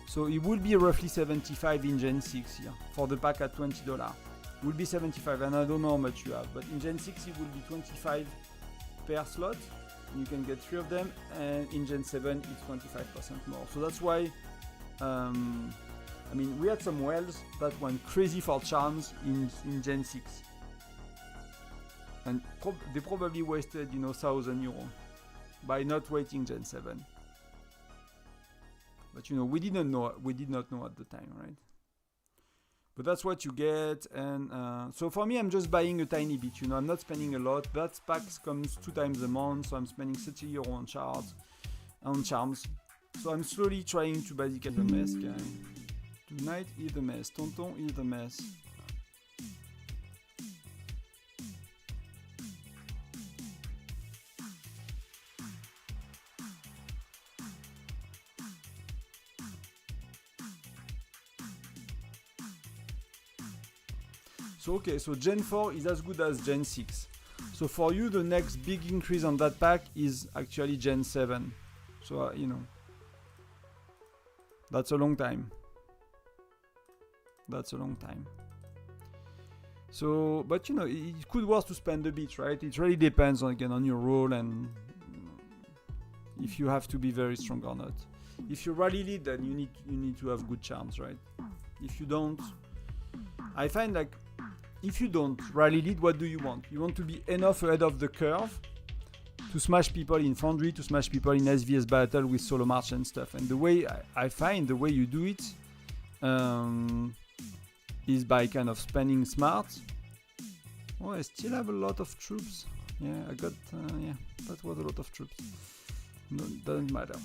[SPEAKER 1] So it will be roughly 75 in Gen 6 here for the pack at $20. It will be 75, and I don't know how much you have, but in Gen 6 it will be 25 per slot. You can get 3 of them, and in Gen 7 it's 25% more. So that's why I mean, we had some wells that went crazy for charms in Gen 6, and they probably wasted €1,000 by not waiting Gen 7. But we did not know at the time, right? But that's what you get, and so for me, I'm just buying a tiny bit. I'm not spending a lot. That packs comes 2 times a month, so I'm spending €30 on charms. So I'm slowly trying to basically the mess, guy. Tonight is the mess. Tonton is the mess. So okay, so Gen 4 is as good as Gen 6. So for you, the next big increase on that pack is actually Gen 7. So, you know, that's a long time. That's a long time. So, but you know, it could worth to spend a bit, right? It really depends on, again, on your role and if you have to be very strong or not. If you rally lead, then you need to have good charms, right? If you don't, I find like if you don't rally lead, what do you want? You want to be enough ahead of the curve to smash people in Foundry, to smash people in SVS battle with solo march and stuff. And the way I find the way you do it is by kind of spending smart. Oh, I still have a lot of troops. Yeah, I got, yeah, that was a lot of troops. No, doesn't matter.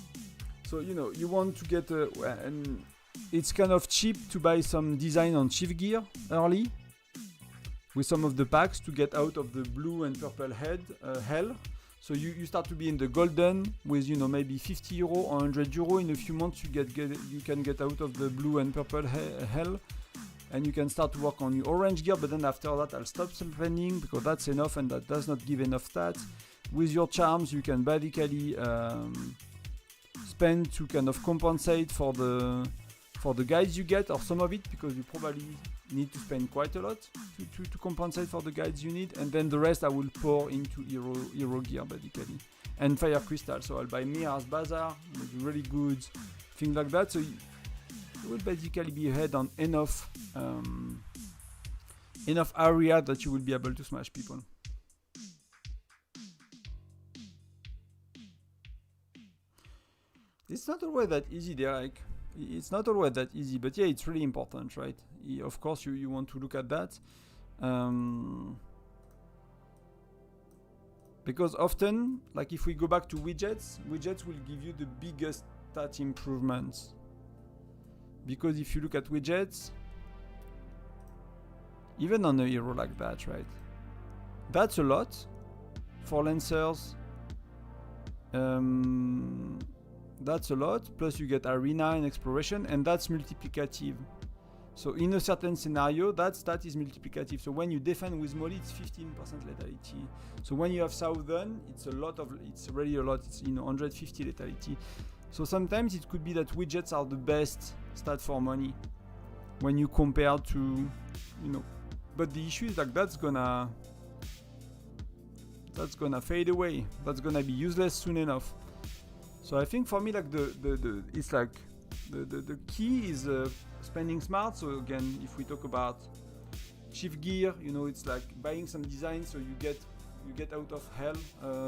[SPEAKER 1] So, you know, you want to get, and it's kind of cheap to buy some design on Chief Gear early with some of the packs to get out of the blue and purple hell. So you start to be in the golden with, you know, maybe 50 euro or 100 euro. In a few months you can get out of the blue and purple hell, and you can start to work on your orange gear. But then after that I'll stop spending because that's enough and that does not give enough stats. With your charms you can basically spend to kind of compensate for the guides you get, or some of it, because you probably need to spend quite a lot to compensate for the guides you need, and then the rest I will pour into hero gear basically, and fire crystal. So I'll buy Mirror's Bazaar, really good things like that. So you will basically be ahead on enough area that you will be able to smash people. It's not always that easy, Derek. It's not always that easy, but yeah, it's really important, right? Of course, you want to look at that. Because often, like if we go back to widgets will give you the biggest stat improvements. Because if you look at widgets, even on a hero like that, right? That's a lot for Lancers. That's a lot, plus you get arena and exploration, and that's multiplicative. So in a certain scenario, that stat is multiplicative. So when you defend with Molly, it's 15% lethality. So when you have Southern, it's really a lot, it's 150 lethality. So sometimes it could be that widgets are the best stat for money when you compare to, but the issue is like that's gonna fade away. That's gonna be useless soon enough. So I think for me, like it's like the key is spending smart. So again, if we talk about Chief Gear, it's like buying some design so you get out of hell,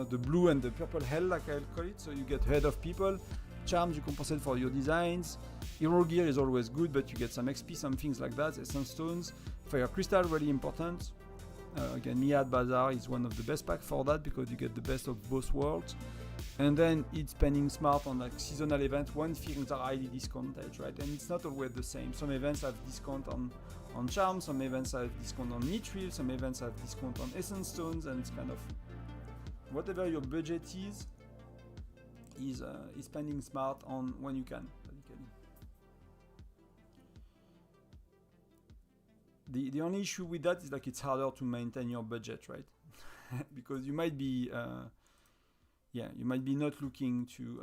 [SPEAKER 1] the blue and the purple hell, like I'll call it. So you get ahead of people. Charms, you compensate for your designs. Hero Gear is always good, but you get some XP, some things like that. Essence Stones, Fire Crystal, really important. Again, Miad Bazaar is one of the best packs for that because you get the best of both worlds. And then it's spending smart on like seasonal events when things are highly discounted, right? And it's not always the same. Some events have discount on charms, some events have discount on Mithril, some events have discount on Essence Stones, and it's kind of whatever your budget is spending smart on when you can, basically. The only issue with that is like it's harder to maintain your budget, right? Because you might be not looking to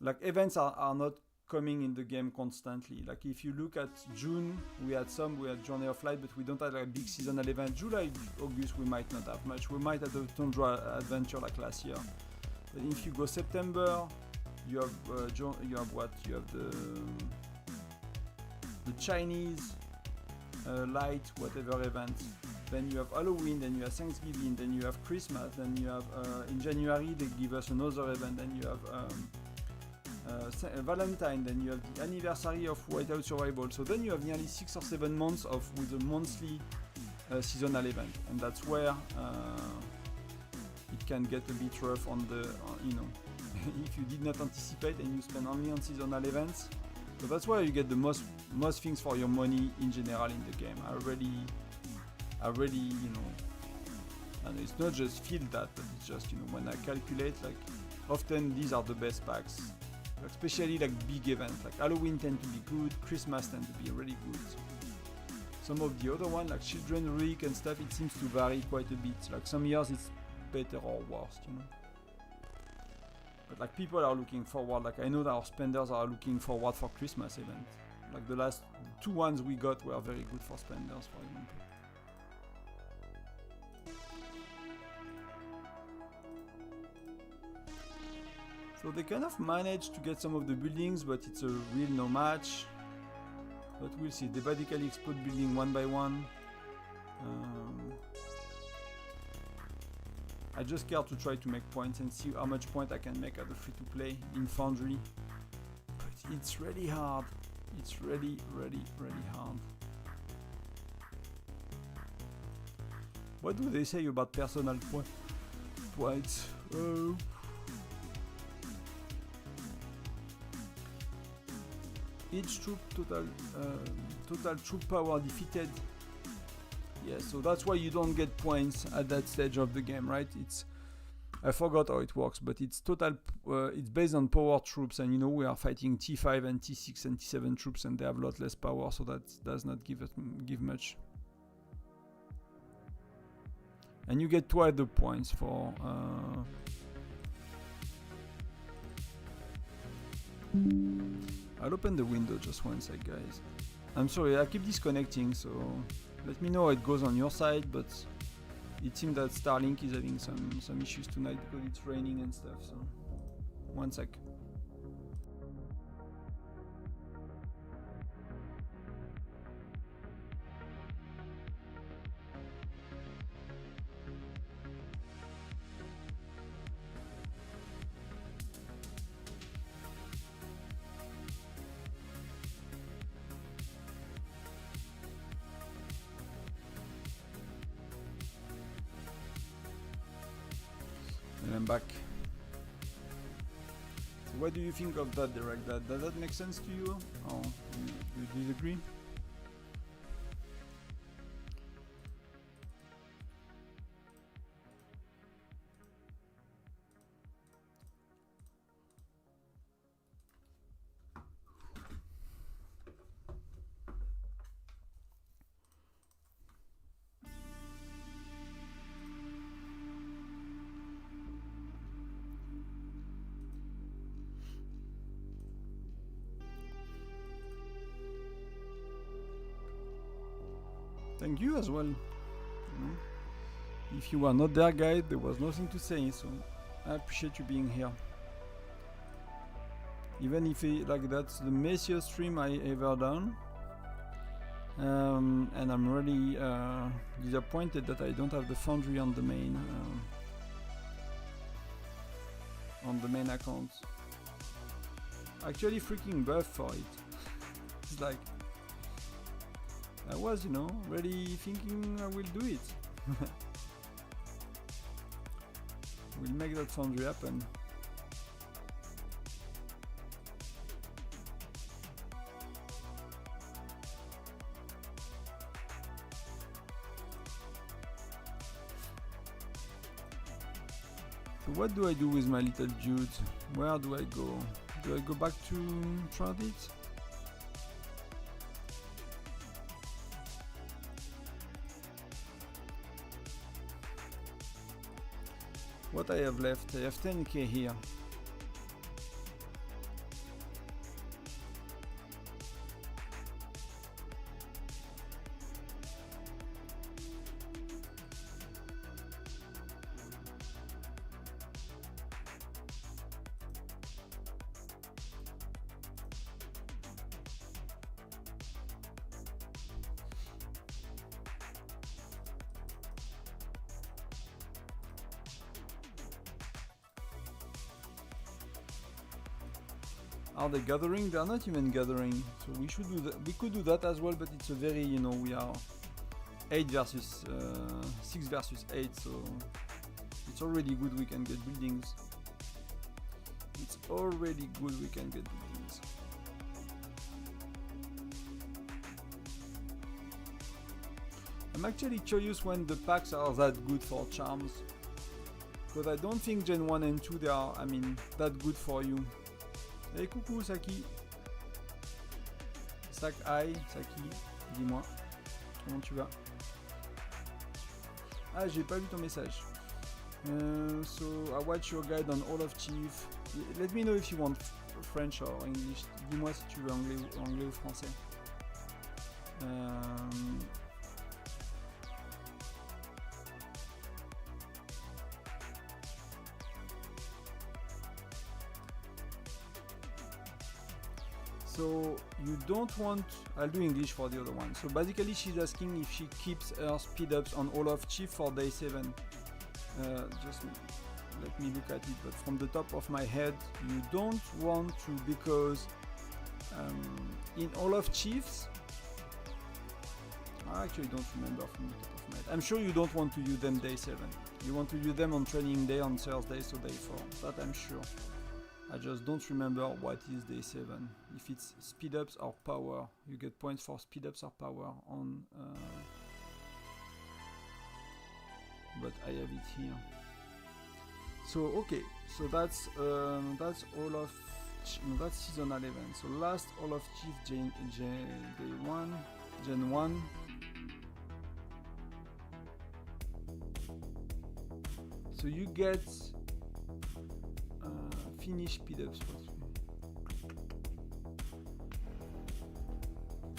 [SPEAKER 1] like events are not coming in the game constantly. Like if you look at June, we had Journey of Light, but we don't have like a big seasonal event. July, August, we might not have much. We might have a Tundra adventure like last year. But if you go September, you have the Chinese light whatever event. Then you have Halloween, then you have Thanksgiving, then you have Christmas, then you have in January they give us another event, then you have Valentine, then you have the anniversary of Whiteout Survival. So then you have nearly 6 or 7 months with a monthly seasonal event, and that's where it can get a bit rough on the if you did not anticipate and you spend only on seasonal events. So that's where you get the most things for your money in general in the game. I really, and it's not just feel that, but it's just, when I calculate, like, often these are the best packs, especially like big events, like Halloween tend to be good, Christmas tend to be really good. Some of the other one, like Children Rig and stuff, it seems to vary quite a bit. Like some years it's better or worse, you know. But like people are looking forward, like I know that our spenders are looking forward for Christmas event. Like the last 2 ones we got were very good for spenders, for example. So they kind of managed to get some of the buildings, but it's a real no match. But we'll see. They basically explode building one by one. I just care to try to make points and see how much point I can make at the free-to-play in Foundry. But it's really hard. It's really hard. What do they say about personal points? Each troop total troop power defeated. Yeah, so that's why you don't get points at that stage of the game, right? I forgot how it works, but it's total. It's based on power troops, and you know we are fighting T5 and T6 and T7 troops, and they have a lot less power, so that does not give much. And you get twice the points for. I'll open the window just one sec, guys. I'm sorry, I keep disconnecting, so let me know how it goes on your side, but it seems that Starlink is having some issues tonight because it's raining and stuff, so one sec. And I'm back. So what do you think of that, Derek? Does that make sense to you? Or you disagree? Thank you as well. If you were not there, guys, there was nothing to say, so I appreciate you being here. Even if like that's the messiest stream I ever done. And I'm really disappointed that I don't have the Foundry on the main account. Actually freaking buff for it. It's like I was, you know, really thinking I will do it. We'll make that Foundry happen. So what do I do with my little dude? Where do I go? Do I go back to Transit? What I have left? I have 10k here. Are they gathering? They are not even gathering. So we should do that. We could do that as well, but it's a very, you know, we are 8 versus 6 versus 8, so it's already good we can get buildings. It's already good we can get buildings. I'm actually curious when the packs are that good for charms, because I don't think Gen 1 and 2 they are, I mean, that good for you. Hey coucou Saki. Saki, dis-moi. Comment tu vas? Ah, j'ai pas vu ton message. So I watch your guide on All of Chief. Let me know if you want French or English. Dis-moi si tu veux anglais ou français. So you don't want, I'll do English for the other one. So basically she's asking if she keeps her speed ups on all of Chief for day 7. Just let me look at it, but from the top of my head, you don't want to, because in all of Chiefs, I actually don't remember from the top of my head. I'm sure you don't want to use them day 7. You want to use them on training day on Thursday, so day 4. That I'm sure. I just don't remember what is day 7. If it's speed ups or power, you get points for speed ups or power on. But I have it here. So okay, so that's all of no, that's season 11. So last all of Chief day 1, Gen 1. So you get finish speed ups.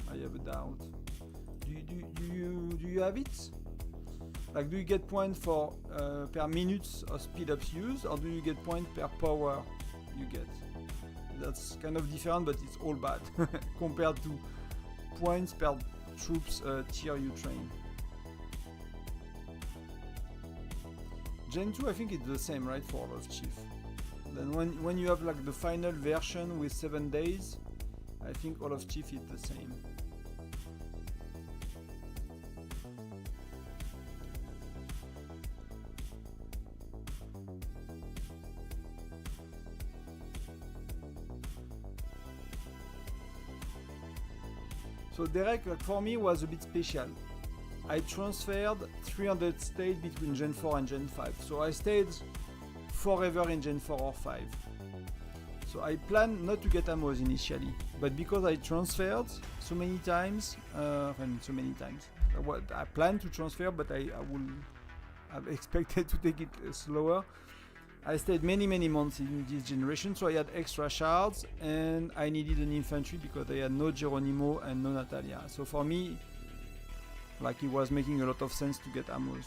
[SPEAKER 1] I have a doubt. Do you have it? Like, do you get points for per minutes of speed ups used, or do you get points per power you get? That's kind of different, but it's all bad compared to points per troops tier you train. Gen 2, I think it's the same, right, for all of Chief. Then when you have like the final version with 7 days, I think all of Chief is the same. So Derek, like, for me, was a bit special. I transferred 300 stays between Gen 4 and Gen 5. So I stayed forever in Gen 4 or 5. So I planned not to get ammos initially, but because I transferred so many times, I planned to transfer, but I would have expected to take it slower. I stayed many months in this generation, so I had extra shards, and I needed an infantry because I had no Geronimo and no Natalia. So for me, like, it was making a lot of sense to get ammos.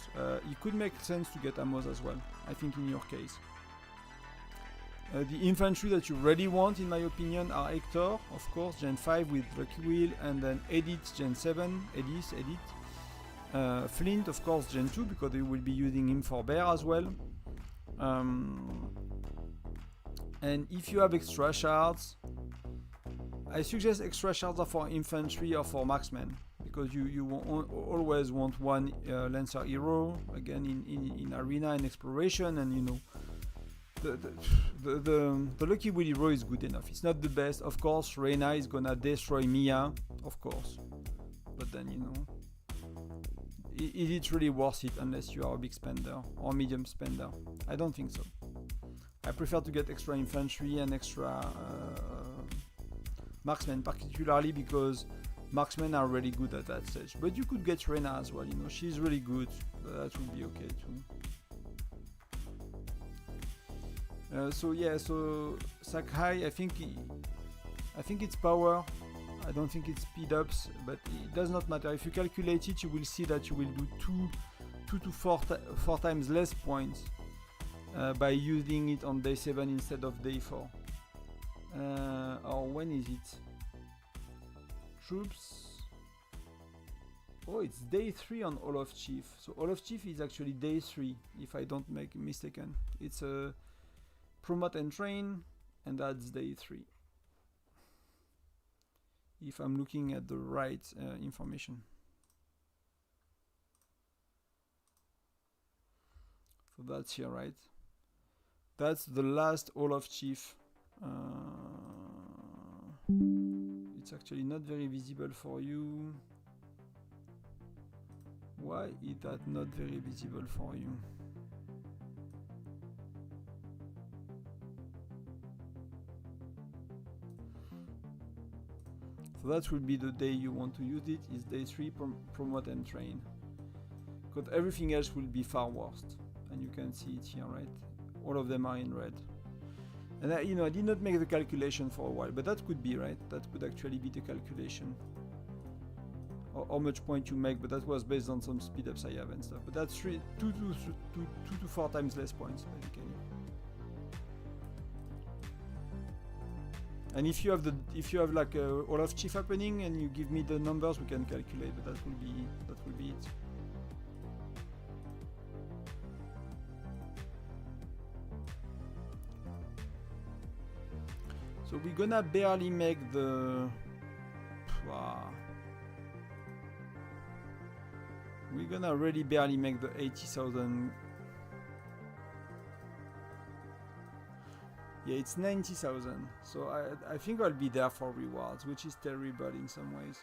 [SPEAKER 1] It could make sense to get ammos as well, I think, in your case. The infantry that you really want, in my opinion, are Hector, of course, Gen 5 with Lucky Wheel, and then Edith, Gen 7, Edith. Flint, of course, Gen 2, because they will be using him for Bear as well. And if you have extra shards, I suggest extra shards are for infantry or for marksmen, because you always want one Lancer hero, again, in arena and exploration, and you know, the Lucky Wheel hero is good enough. It's not the best, of course. Reyna is gonna destroy Mia, of course, but then, you know, is it really worth it unless you are a big spender or medium spender? I don't think so. I prefer to get extra infantry and extra marksmen, particularly because marksmen are really good at that stage. But you could get Reyna as well, you know, she's really good. That would be okay too. So yeah, so Sakai, I think it's power. I don't think it's speed ups, but it does not matter. If you calculate it, you will see that you will do 2 to 4 times less points by using it on day 7 instead of day 4. Or when is it? Troops. Oh, it's day 3 on All of Chief. So All of Chief is actually day 3, if I don't make a mistaken. It's a promote and train, and that's day 3. If I'm looking at the right information. So that's here, right? That's the last All of Chief. It's actually not very visible for you. Why is that not very visible for you? So that will be the day you want to use it, is day 3, promote and train. Because everything else will be far worse. And you can see it here, right? All of them are in red. And I did not make the calculation for a while, but that could be, right? That could actually be the calculation. Or how much point you make, but that was based on some speed ups I have and stuff. But that's 2 to 4 times less points, basically. And if you have like all of chief happening and you give me the numbers, we can calculate, but that will be it. So we're gonna barely make the we're gonna really barely make the 80,000. Yeah, it's 90,000. So I think I'll be there for rewards, which is terrible in some ways.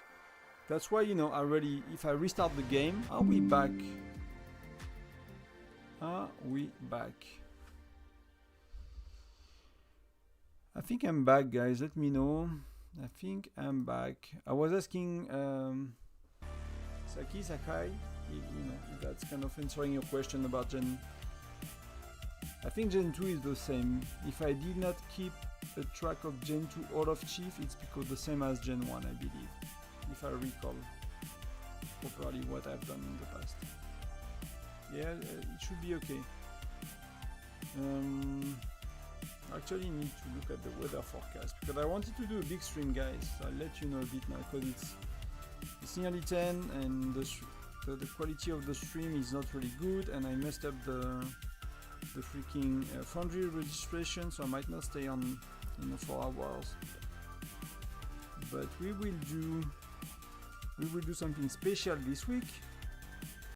[SPEAKER 1] That's why, if I restart the game, are we back? Are we back? I think I'm back, guys. Let me know. I think I'm back. I was asking Sakai, if that's kind of answering your question about Gen. I think Gen 2 is the same. If I did not keep a track of Gen 2 out of Chief, it's because the same as Gen 1, I believe. If I recall properly what I've done in the past. Yeah, it should be okay. Actually need to look at the weather forecast because I wanted to do a big stream, guys. I'll let you know a bit now because it's nearly 10 and the quality of the stream is not really good, and I messed up the freaking Foundry registration, so I might not stay on 4 hours. But we will do something special this week.